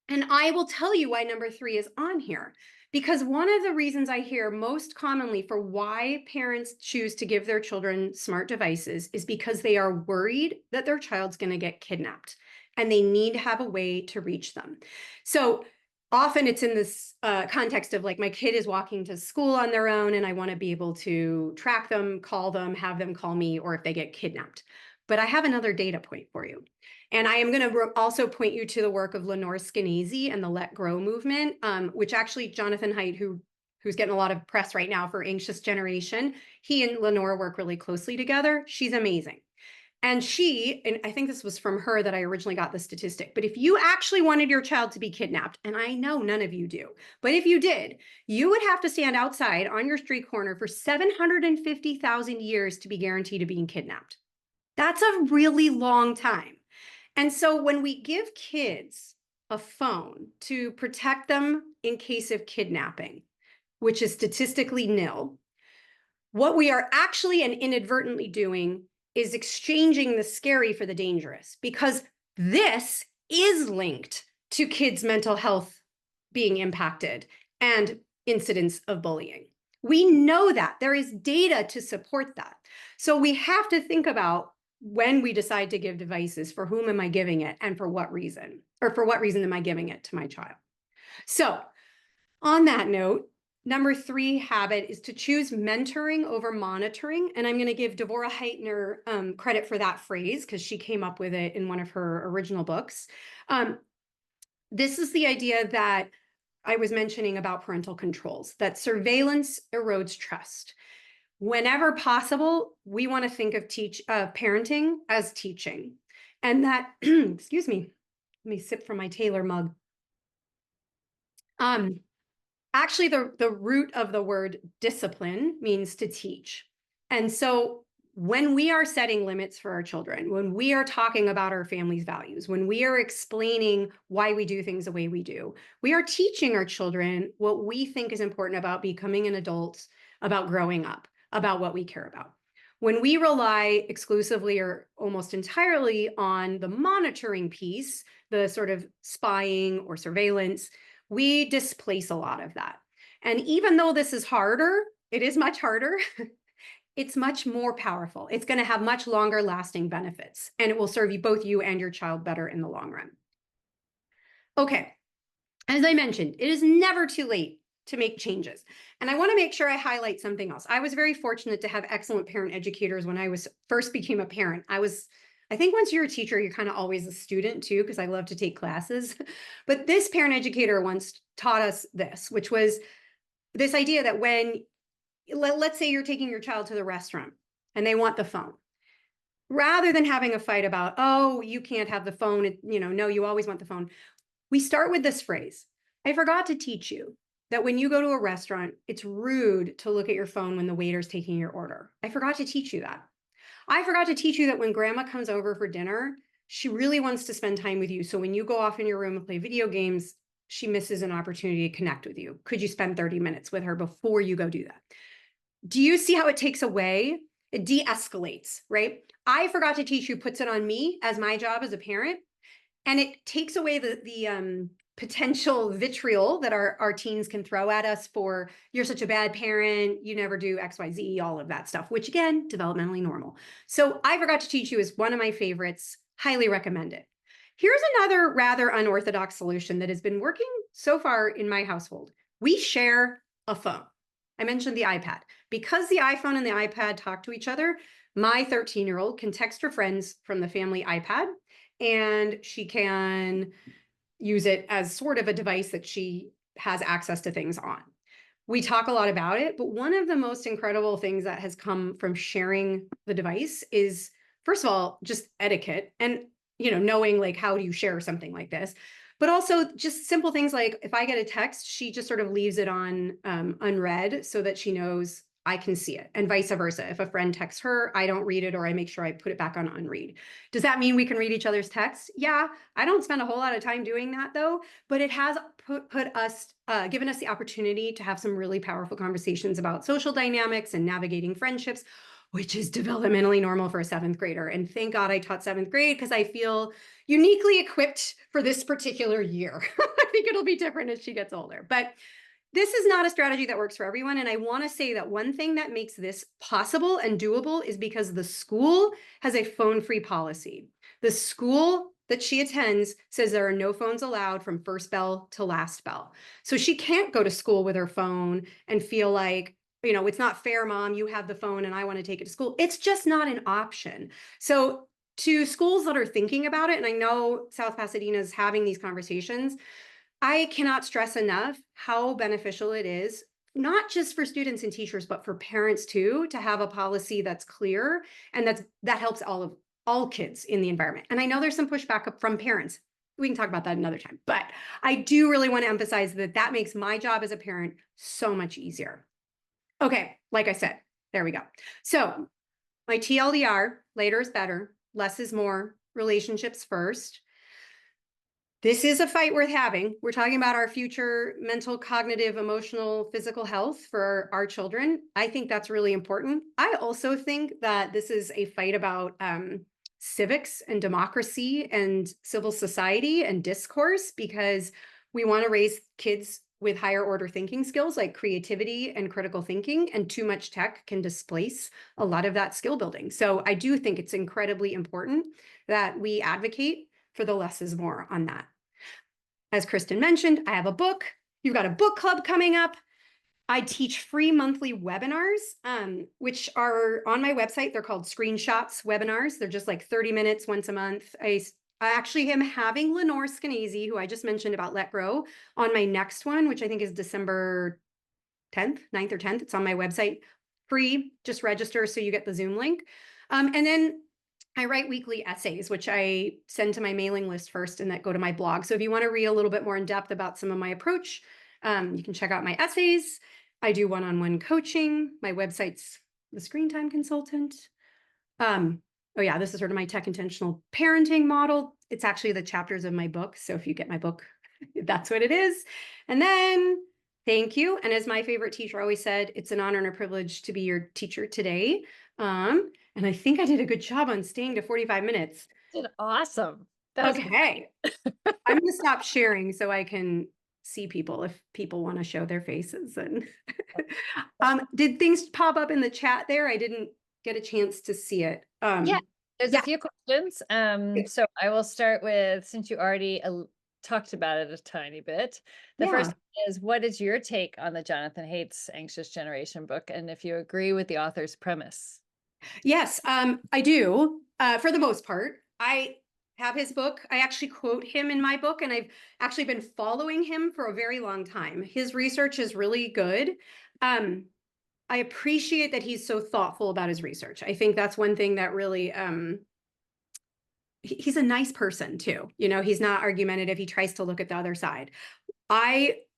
And I will tell you why number 3 is on here. Because one of the reasons I hear most commonly for why parents choose to give their children smart devices is because they are worried that their child's going to get kidnapped and they need to have a way to reach them. So often it's in this context of like, my kid is walking to school on their own and I want to be able to track them, call them, have them call me, or if they get kidnapped. But I have another data point for you. And I am going to also point you to the work of Lenore Skenazy and the Let Grow movement, which actually Jonathan Haidt, who's getting a lot of press right now for Anxious Generation, he and Lenore work really closely together. She's amazing. And I think this was from her that I originally got the statistic, but if you actually wanted your child to be kidnapped, and I know none of you do, but if you did, you would have to stand outside on your street corner for 750,000 years to be guaranteed of being kidnapped. That's a really long time. And so when we give kids a phone to protect them in case of kidnapping, which is statistically nil, what we are actually and inadvertently doing is exchanging the scary for the dangerous, because this is linked to kids' mental health being impacted and incidents of bullying. We know that. There is data to support that. So we have to think about when we decide to give devices, for whom am I giving it and for what reason? Or for what reason am I giving it to my child? So on that note, Number 3 habit is to choose mentoring over monitoring. And I'm going to give Devorah Heitner credit for that phrase because she came up with it in one of her original books. This is the idea that I was mentioning about parental controls, that surveillance erodes trust. Whenever possible, we want to think of parenting as teaching. And that, excuse me, let me sip from my Taylor mug. Actually, the root of the word discipline means to teach. And so when we are setting limits for our children, when we are talking about our family's values, when we are explaining why we do things the way we do, we are teaching our children what we think is important about becoming an adult, about growing up, about what we care about. When we rely exclusively or almost entirely on the monitoring piece, the sort of spying or surveillance, we displace a lot of that. And even though this is harder, it is much harder, it's much more powerful. It's going to have much longer lasting benefits, and it will serve you, both you and your child, better in the long run. Okay, as I mentioned, it is never too late to make changes. And I want to make sure I highlight something else. I was very fortunate to have excellent parent educators when I first became a parent. I think once you're a teacher, you're kind of always a student too, because I love to take classes. But this parent educator once taught us this, which was this idea that when, let's say you're taking your child to the restaurant and they want the phone, rather than having a fight about, oh, you can't have the phone, no, you always want the phone, we start with this phrase: I forgot to teach you that when you go to a restaurant, it's rude to look at your phone when the waiter's taking your order. I forgot to teach you that. I forgot to teach you that when grandma comes over for dinner, she really wants to spend time with you. So when you go off in your room and play video games, she misses an opportunity to connect with you. Could you spend 30 minutes with her before you go do that? Do you see how it takes away? It de-escalates, right? I forgot to teach you puts it on me as my job as a parent. And it takes away the potential vitriol that our teens can throw at us for, you're such a bad parent, you never do XYZ, all of that stuff, which again, developmentally normal. So I forgot to teach you is one of my favorites, highly recommend it. Here's another rather unorthodox solution that has been working so far in my household. We share a phone. I mentioned the iPad. Because the iPhone and the iPad talk to each other, my 13-year-old can text her friends from the family iPad, and she can use it as sort of a device that she has access to things on. We talk a lot about it, but one of the most incredible things that has come from sharing the device is, first of all, just etiquette and, knowing like, how do you share something like this? But also just simple things like if I get a text, she just sort of leaves it on unread so that she knows I can see it, and vice versa. If a friend texts her, I don't read it, or I make sure I put it back on unread. Does that mean we can read each other's texts? Yeah, I don't spend a whole lot of time doing that though, but it has given us the opportunity to have some really powerful conversations about social dynamics and navigating friendships, which is developmentally normal for a 7th grader. And thank God I taught 7th grade because I feel uniquely equipped for this particular year. I think it'll be different as she gets older, but this is not a strategy that works for everyone. And I want to say that one thing that makes this possible and doable is because the school has a phone-free policy. The school that she attends says there are no phones allowed from first bell to last bell. So she can't go to school with her phone and feel like, it's not fair, Mom, you have the phone and I want to take it to school. It's just not an option. So to schools that are thinking about it, and I know South Pasadena is having these conversations, I cannot stress enough how beneficial it is, not just for students and teachers, but for parents too, to have a policy that's clear and that helps all kids in the environment. And I know there's some pushback from parents. We can talk about that another time, but I do really want to emphasize that makes my job as a parent so much easier. Okay, like I said, there we go. So my TLDR, later is better, less is more, relationships first. This is a fight worth having. We're talking about our future mental, cognitive, emotional, physical health for our children. I think that's really important. I also think that this is a fight about civics and democracy and civil society and discourse, because we want to raise kids with higher order thinking skills like creativity and critical thinking, and too much tech can displace a lot of that skill building. So I do think it's incredibly important that we advocate for the less is more on that. As Kristen mentioned, I have a book. You've got a book club coming up. I teach free monthly webinars, which are on my website. They're called screenshots webinars. They're just like 30 minutes once a month. I actually am having Lenore Skenazy, who I just mentioned about Let Grow, on my next one, which I think is December 10th, 9th or 10th. It's on my website. Free, just register so you get the Zoom link. And then I write weekly essays, which I send to my mailing list first and that go to my blog. So if you want to read a little bit more in depth about some of my approach, you can check out my essays. I do one-on-one coaching. My website's the Screentime Consultant. Oh yeah, this is sort of my tech intentional parenting model. It's actually the chapters of my book. So if you get my book, that's what it is. And then thank you. And as my favorite teacher always said, it's an honor and a privilege to be your teacher today. And I think I did a good job on staying to 45 minutes. Did awesome. That was Okay. I'm going to stop sharing so I can see people if people want to show their faces. And did things pop up in the chat there? I didn't get a chance to see it. Yeah, there's Yeah. a few questions. So I will start with, since you already talked about it a tiny bit. The first Yeah. is, what is your take on the Jonathan Haidt's Anxious Generation book? And if you agree with the author's premise. Yes, I do. For the most part, I have his book. I actually quote him in my book, and I've actually been following him for a very long time. His research is really good. I appreciate that he's so thoughtful about his research. I think that's one thing that really, he's a nice person too. You know, he's not argumentative. He tries to look at the other side.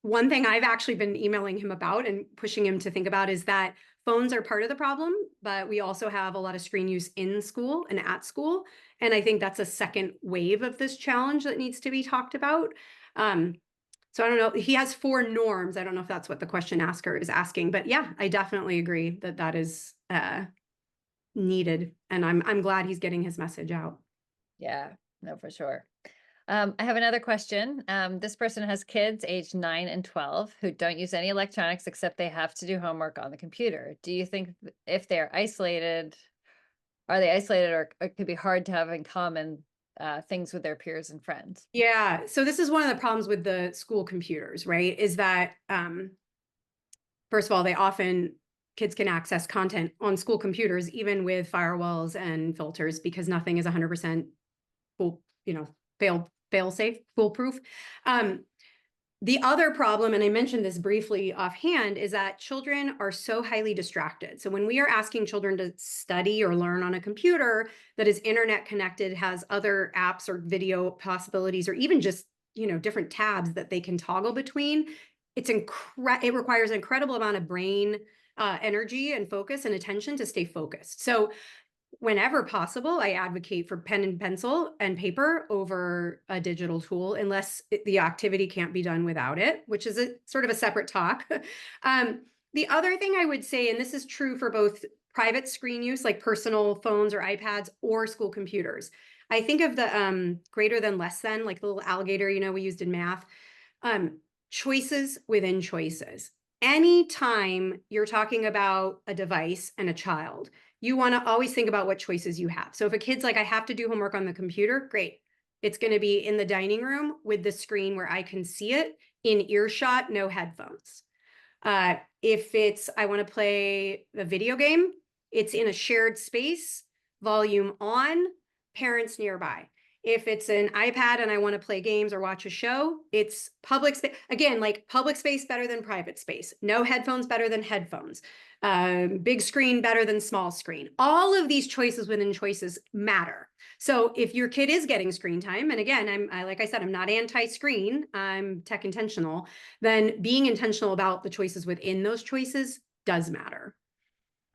One thing I've actually been emailing him about and pushing him to think about is that phones are part of the problem, but we also have a lot of screen use in school and at school. And I think that's a second wave of this challenge that needs to be talked about. So I don't know, he has 4 norms. I don't know if that's what the question asker is asking, but yeah, I definitely agree that that is needed. And I'm glad he's getting his message out. Yeah, no, for sure. I have another question. This person has kids aged 9 and 12 who don't use any electronics except they have to do homework on the computer. Do you think if they're isolated, are they isolated, or it could be hard to have in common things with their peers and friends? Yeah, so this is one of the problems with the school computers, right? Is that first of all, kids can access content on school computers, even with firewalls and filters, because nothing is 100% fail safe, foolproof. The other problem, and I mentioned this briefly offhand, is that children are so highly distracted. So when we are asking children to study or learn on a computer that is internet connected, has other apps or video possibilities, or even just, different tabs that they can toggle between, it requires an incredible amount of brain energy and focus and attention to stay focused. So whenever possible, I advocate for pen and pencil and paper over a digital tool, unless the activity can't be done without it, which is a sort of a separate talk. The other thing I would say, and this is true for both private screen use, like personal phones or iPads, or school computers. I think of the greater than, less than, like the little alligator, we used in math. Choices within choices. Anytime you're talking about a device and a child, you want to always think about what choices you have. So if a kid's like, I have to do homework on the computer, great. It's going to be in the dining room with the screen where I can see it, in earshot, no headphones. If it's, I want to play a video game, it's in a shared space, volume on, parents nearby. If it's an iPad and I want to play games or watch a show, it's public space. Again, like public space better than private space. No headphones better than headphones. Big screen better than small screen. All of these choices within choices matter. So if your kid is getting screen time, and again, like I said, I'm not anti-screen, I'm tech intentional, then being intentional about the choices within those choices does matter.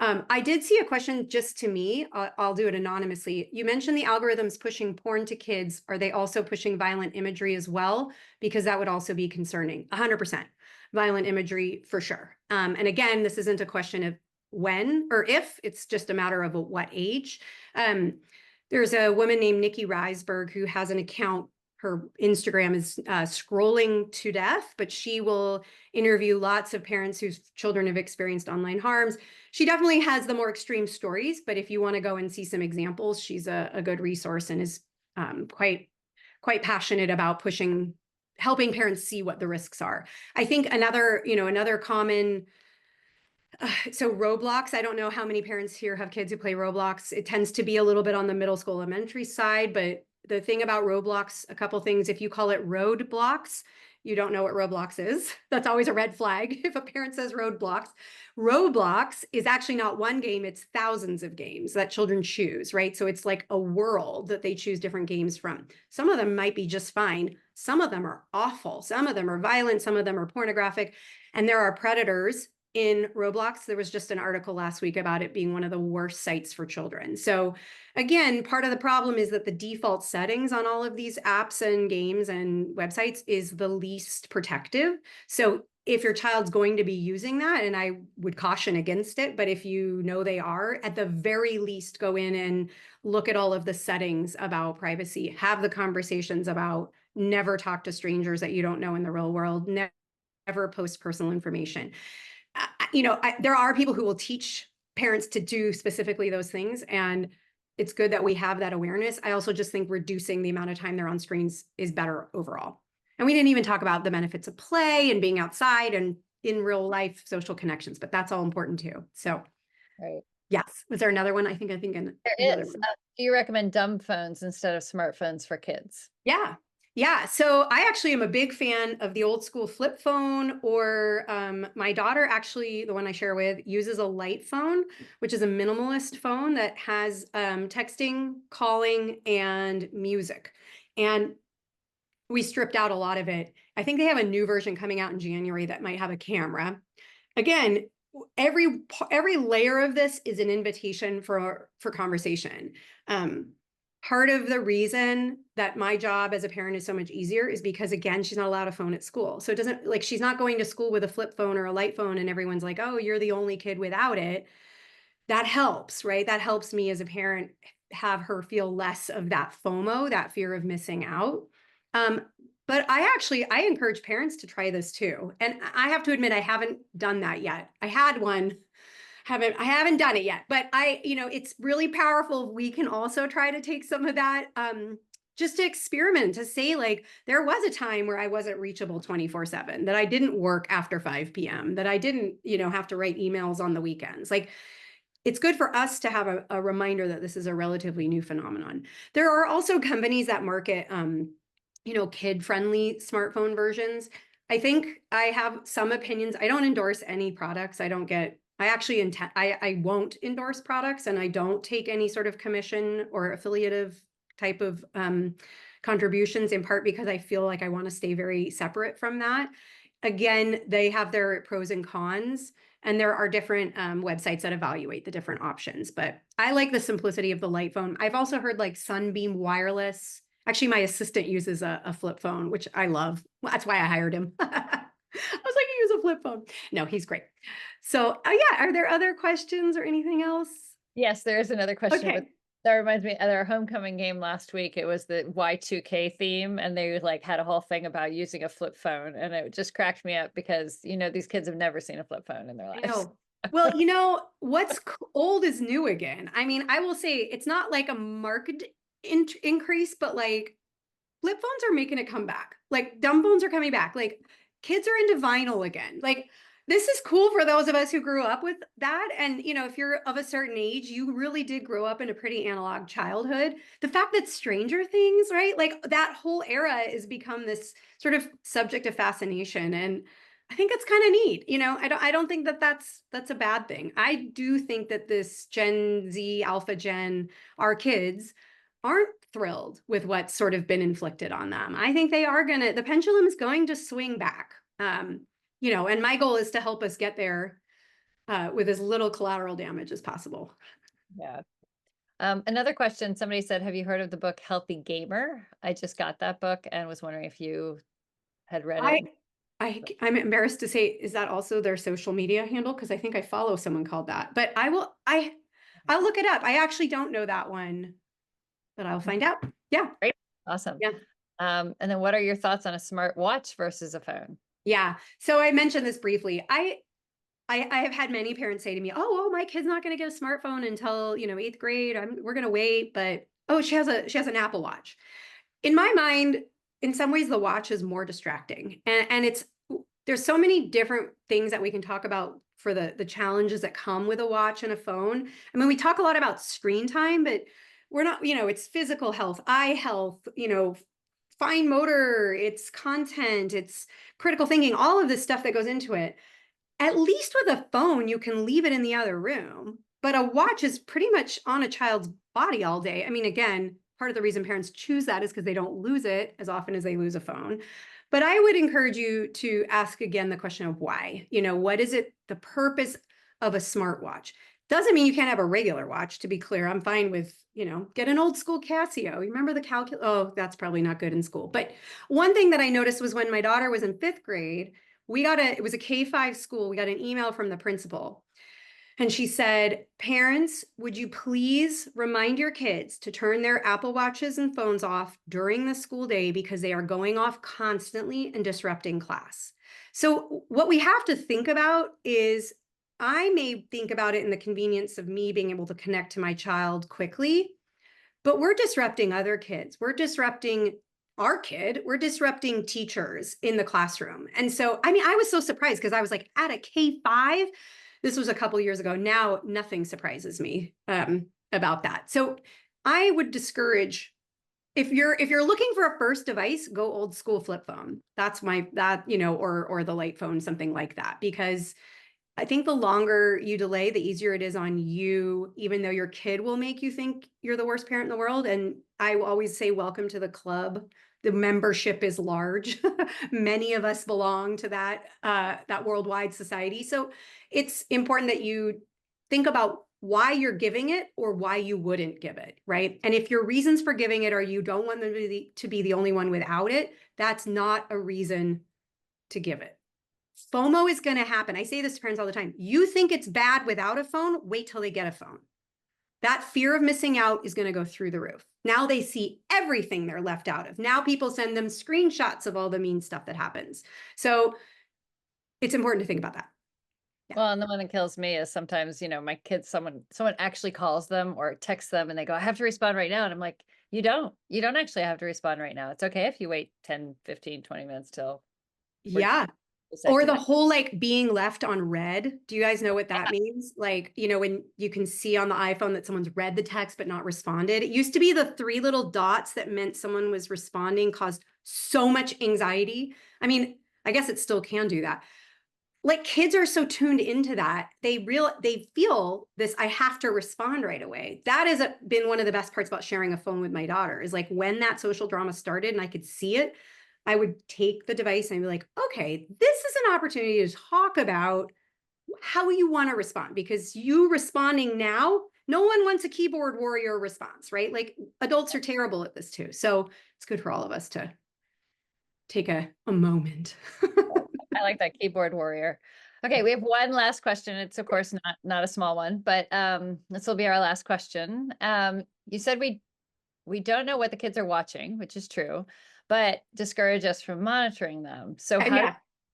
I did see a question just to me. I'll do it anonymously. You mentioned the algorithms pushing porn to kids. Are they also pushing violent imagery as well? Because that would also be concerning. 100% violent imagery for sure. And again, this isn't a question of when or if, it's just a matter of what age. There's a woman named Nikki Reisberg who has an account. Her Instagram is scrolling to death, but she will interview lots of parents whose children have experienced online harms. She definitely has the more extreme stories, but if you want to go and see some examples, she's a good resource and is quite passionate about pushing helping parents see what the risks are. I think another common, so Roblox, I don't know how many parents here have kids who play Roblox. It tends to be a little bit on the middle school, elementary side, but the thing about Roblox, a couple things, if you call it roadblocks, you don't know what Roblox is. That's always a red flag if a parent says roadblocks. Roblox is actually not one game, it's thousands of games that children choose, right? So it's like a world that they choose different games from. Some of them might be just fine. Some of them are awful. Some of them are violent. Some of them are pornographic. And there are predators in Roblox. There was just an article last week about it being one of the worst sites for children. So again, part of the problem is that the default settings on all of these apps and games and websites is the least protective. So if your child's going to be using that, and I would caution against it, but if you know they are, at the very least, go in and look at all of the settings about privacy, have the conversations about never talk to strangers that you don't know in the real world, never post personal information. There are people who will teach parents to do specifically those things, and it's good that we have that awareness. I also just think reducing the amount of time they're on screens is better overall. And we didn't even talk about the benefits of play and being outside and in real life social connections, but that's all important too. So, Right. yes. Was there another one? I think There another is. one. Do you recommend dumb phones instead of smartphones for kids? Yeah. Yeah. So I actually am a big fan of the old school flip phone, or my daughter, actually, the one I share with, uses a light phone, which is a minimalist phone that has texting, calling, and music. And we stripped out a lot of it. I think they have a new version coming out in January that might have a camera. Again, every layer of this is an invitation for conversation. Part of the reason that my job as a parent is so much easier is because, again, she's not allowed a phone at school. So it doesn't, like, she's not going to school with a flip phone or a light phone and everyone's like, oh, you're the only kid without it. That helps, right? That helps me as a parent have her feel less of that FOMO, that fear of missing out. Um, but I encourage parents to try this too. And I have to admit, I haven't done that yet. I had one, I haven't done it yet, but it's really powerful. We can also try to take some of that, just to experiment, to say, like, there was a time where I wasn't reachable 24/7, that I didn't work after 5 p.m., that I didn't, have to write emails on the weekends. Like, it's good for us to have a reminder that this is a relatively new phenomenon. There are also companies that market, kid-friendly smartphone versions. I think I have some opinions. I don't endorse any products. I won't endorse products, and I don't take any sort of commission or affiliative type of contributions, in part because I feel like I want to stay very separate from that. Again, they have their pros and cons, and there are different websites that evaluate the different options. But I like the simplicity of the light phone. I've also heard like Sunbeam Wireless. Actually, my assistant uses a flip phone, which I love. Well, that's why I hired him. I was like, you use a flip phone. No, he's great. So, yeah, are there other questions or anything else? Yes, there is another question, but Okay. that reminds me at our homecoming game last week, it was the Y2K theme, and they like had a whole thing about using a flip phone, and it just cracked me up because these kids have never seen a flip phone in their I lives. know. Well, what's old is new again. I mean, I will say it's not like a marked increase, but like flip phones are making a comeback. Like dumb phones are coming back. Like kids are into vinyl again. Like this is cool for those of us who grew up with that. And if you're of a certain age, you really did grow up in a pretty analog childhood. The fact that Stranger Things, right? Like that whole era has become this sort of subject of fascination. And I think it's kind of neat. I don't think that that's a bad thing. I do think that this Gen Z, Alpha Gen, our kids aren't thrilled with what's sort of been inflicted on them. I think the pendulum is going to swing back. And my goal is to help us get there with as little collateral damage as possible. Yeah. Another question, somebody said, have you heard of the book Healthy Gamer? I just got that book and was wondering if you had read I, it. I'm embarrassed to say, is that also their social media handle? Because I think I follow someone called that, but I'll look it up. I actually don't know that one, but I'll find out. Yeah. Great. Awesome. Yeah. And then what are your thoughts on a smart watch versus a phone? Yeah. So I mentioned this briefly. I have had many parents say to me, "Oh, well, my kid's not going to get a smartphone until 8th grade. We're going to wait." But she has an Apple Watch. In my mind, in some ways the watch is more distracting, and there's so many different things that we can talk about for the challenges that come with a watch and a phone. I mean, we talk a lot about screen time, but we're not, it's physical health, eye health, fine motor, it's content, it's critical thinking, all of this stuff that goes into it. At least with a phone, you can leave it in the other room, but a watch is pretty much on a child's body all day. I mean, again, part of the reason parents choose that is because they don't lose it as often as they lose a phone. But I would encourage you to ask again the question of why. What is it, the purpose of a smartwatch? Doesn't mean you can't have a regular watch, to be clear. I'm fine with, get an old school Casio. You remember the calculator? Oh, that's probably not good in school. But one thing that I noticed was when my daughter was in 5th grade, it was a K-5 school. We got an email from the principal. And she said, parents, would you please remind your kids to turn their Apple Watches and phones off during the school day because they are going off constantly and disrupting class. So what we have to think about is, I may think about it in the convenience of me being able to connect to my child quickly, but we're disrupting other kids. We're disrupting our kid. We're disrupting teachers in the classroom. And so, I mean, I was so surprised because I was like, at a K-5, this was a couple years ago. Now nothing surprises me about that. So I would discourage, if you're looking for a first device, go old school flip phone. That's or the light phone, something like that, because I think the longer you delay, the easier it is on you, even though your kid will make you think you're the worst parent in the world. And I will always say, welcome to the club. The membership is large. Many of us belong to that worldwide society. So it's important that you think about why you're giving it or why you wouldn't give it, right? And if your reasons for giving it are you don't want them to be the only one without it, that's not a reason to give it. FOMO is going to happen. I say this to parents all the time. You think it's bad without a phone, wait till they get a phone. That fear of missing out is going to go through the roof. Now they see everything they're left out of. Now people send them screenshots of all the mean stuff that happens. So it's important to think about that. Yeah. Well, and the one that kills me is sometimes, my kids, someone actually calls them or texts them and they go, I have to respond right now. And I'm like, you don't actually have to respond right now. It's okay if you wait 10, 15, 20 minutes till. Yeah. Or the whole being left on read. Do you guys know what that means? When you can see on the iPhone that someone's read the text but not responded. It used to be the 3 little dots that meant someone was responding, caused so much anxiety. I mean, I guess it still can do that. Kids are so tuned into that. They feel this, I have to respond right away. That has been one of the best parts about sharing a phone with my daughter, is when that social drama started and I could see it, I would take the device and be like, okay, this is an opportunity to talk about how you want to respond, because you responding now, no one wants a keyboard warrior response, right? Adults are terrible at this too. So it's good for all of us to take a moment. I like that, keyboard warrior. Okay, we have one last question. It's of course not a small one, but this will be our last question. You said we don't know what the kids are watching, which is true, but discourage us from monitoring them. So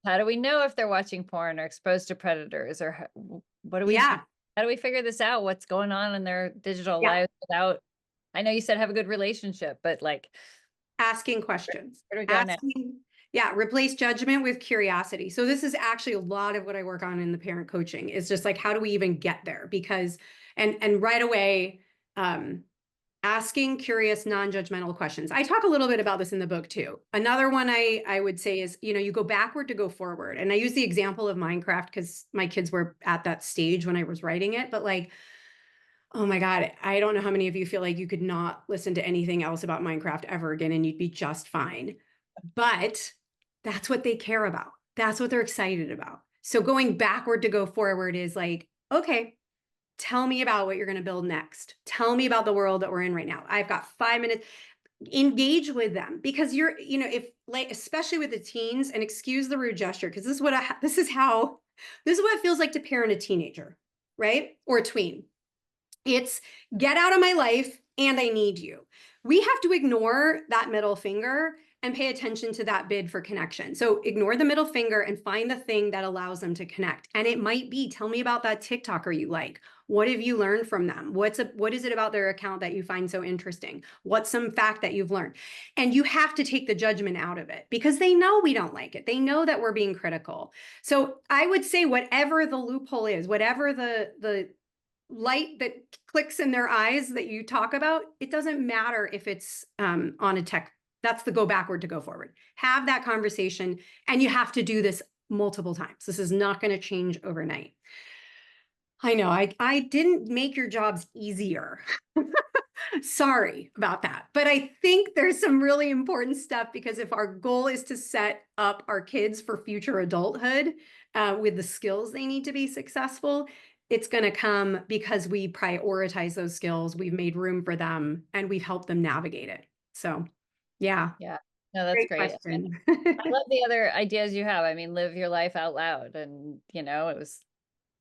how do we know if they're watching porn or exposed to predators, or what do we how do we figure this out? What's going on in their digital lives without, I know you said have a good relationship, but asking questions. Where do we go now? Replace judgment with curiosity. So this is actually a lot of what I work on in the parent coaching, is just how do we even get there? Because, and right away, asking curious, non-judgmental questions. I talk a little bit about this in the book too. Another one I would say is, you go backward to go forward. And I use the example of Minecraft because my kids were at that stage when I was writing it, but oh my God, I don't know how many of you feel like you could not listen to anything else about Minecraft ever again and you'd be just fine. But that's what they care about. That's what they're excited about. So going backward to go forward is okay, tell me about what you're going to build next. Tell me about the world that we're in right now. I've got 5 minutes. Engage with them, because if especially with the teens, and excuse the rude gesture, because this is what it feels like to parent a teenager, right? Or a tween. It's get out of my life and I need you. We have to ignore that middle finger and pay attention to that bid for connection. So ignore the middle finger and find the thing that allows them to connect. And it might be, tell me about that TikToker you like. What have you learned from them? What is it about their account that you find so interesting? What's some fact that you've learned? And you have to take the judgment out of it because they know we don't like it. They know that we're being critical. So I would say whatever the loophole is, whatever the light that clicks in their eyes that you talk about, it doesn't matter if it's on a tech. That's the go backward to go forward. Have that conversation, and you have to do this multiple times. This is not going to change overnight. I know I didn't make your jobs easier. Sorry about that. But I think there's some really important stuff because if our goal is to set up our kids for future adulthood with the skills they need to be successful, it's going to come because we prioritize those skills, we've made room for them, and we've helped them navigate it. So, yeah. Yeah. No, that's great. Question. I love the other ideas you have. I mean, live your life out loud. And,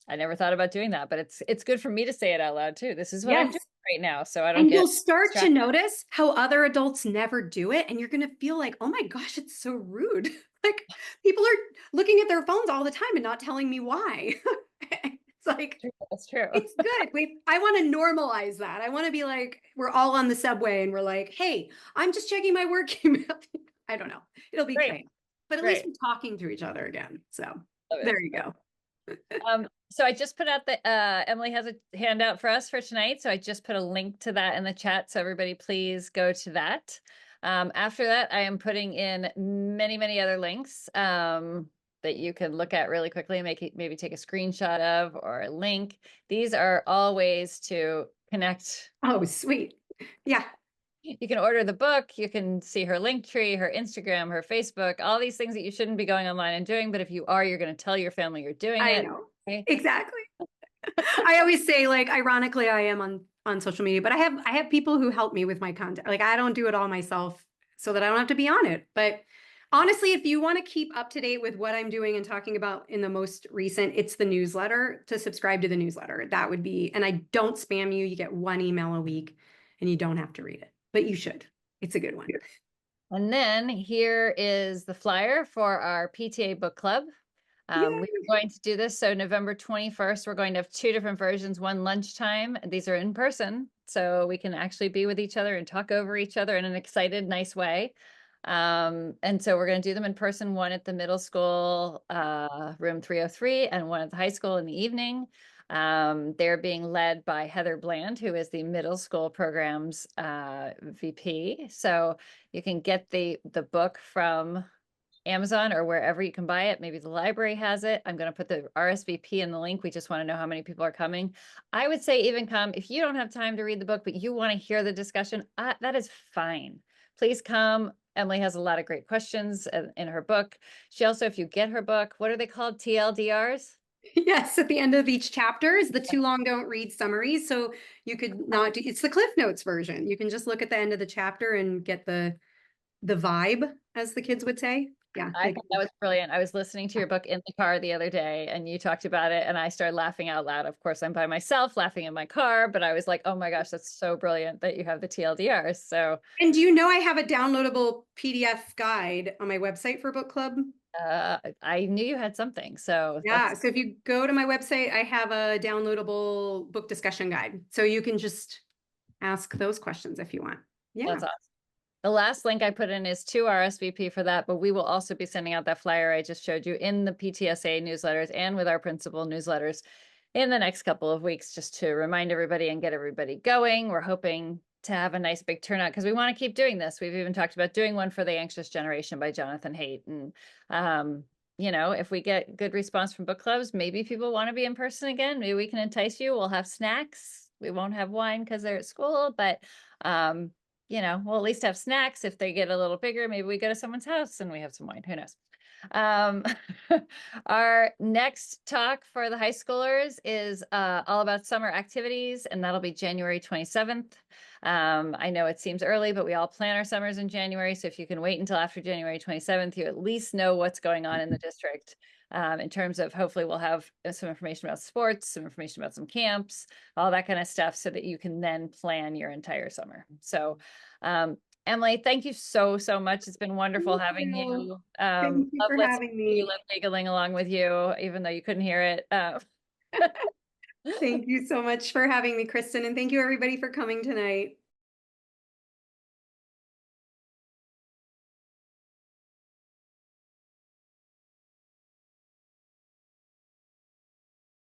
I never thought about doing that, but it's good for me to say it out loud too. This is what I'm Yes. doing right now. So I don't And get you'll start to distracted. notice how other adults never do it. And you're going to feel like, oh my gosh, it's so rude. Like people are looking at their phones all the time and not telling me why. It's like, That's true. it's good. I want to normalize that. I want to be like, we're all on the subway and we're like, hey, I'm just checking my work email. I don't know. It'll be Great. great. But at least Great. we're talking to each other again. So Love it. there you go. So I just put out the Emily has a handout for us for tonight. So I just put a link to that in the chat. So everybody please go to that. After that, I am putting in many, many other links that you can look at really quickly and maybe take a screenshot of or a link. These are all ways to connect. Oh, sweet. Yeah. You can order the book, you can see her link tree, her Instagram, her Facebook, all these things that you shouldn't be going online and doing. But if you are, you're going to tell your family you're doing I it. know. Okay? Exactly. I always say, like, ironically, I am on social media, but I have people who help me with my content. Like, I don't do it all myself so that I don't have to be on it. But honestly, if you want to keep up to date with what I'm doing and talking about in the most recent, it's the newsletter. To subscribe to the newsletter, that would be, and I don't spam you. You get one email a week and you don't have to read it, but you should. It's a good one. And then here is the flyer for our PTA book club. Yay. We're going to do this. So November 21st, we're going to have two different versions, one lunchtime. These are in person, so we can actually be with each other and talk over each other in an excited, nice way. And so we're going to do them in person, one at the middle school, room 303, and one at the high school in the evening. They're being led by Heather Bland, who is the middle school programs VP. So you can get the book from Amazon or wherever you can buy it. Maybe the library has it. I'm going to put the RSVP in the link. We just want to know how many people are coming. I would say even come if you don't have time to read the book, but you want to hear the discussion. That is fine. Please come. Emily has a lot of great questions in her book. She also, if you get her book, what are they called? TLDRs? Yes, at the end of each chapter is the too long don't read summaries. So you could not do, it's the Cliff Notes version. You can just look at the end of the chapter and get the vibe, as the kids would say. Yeah. I thought that was brilliant. I was listening to your book in the car the other day and you talked about it and I started laughing out loud. Of course, I'm by myself laughing in my car, but I was like, oh my gosh, that's so brilliant that you have the TLDRs. So, And do you know I have a downloadable PDF guide on my website for book club? I knew you had something. So Yeah. So if you go to my website, I have a downloadable book discussion guide. So you can just ask those questions if you want. Yeah. that's awesome. The last link I put in is to RSVP for that, but we will also be sending out that flyer I just showed you in the PTSA newsletters and with our principal newsletters in the next couple of weeks, just to remind everybody and get everybody going. We're hoping to have a nice big turnout because we want to keep doing this. We've even talked about doing one for the Anxious Generation by Jonathan Haidt. And, if we get good response from book clubs, maybe people want to be in person again. Maybe we can entice you. We'll have snacks. We won't have wine because they're at school, but we'll at least have snacks. If they get a little bigger, maybe we go to someone's house and we have some wine. Who knows? Our next talk for the high schoolers is all about summer activities, and that'll be January 27th. I know it seems early, but we all plan our summers in January. So if you can wait until after January 27th, you at least know what's going on in the district. In terms of hopefully we'll have some information about sports, some information about some camps, all that kind of stuff so that you can then plan your entire summer. So Emily, thank you so, so much. It's been wonderful Thank having you. you. Thank you Love for listening having to you, me. love giggling along with you, even though you couldn't hear it. Thank you so much for having me, Kristen, and thank you everybody for coming tonight.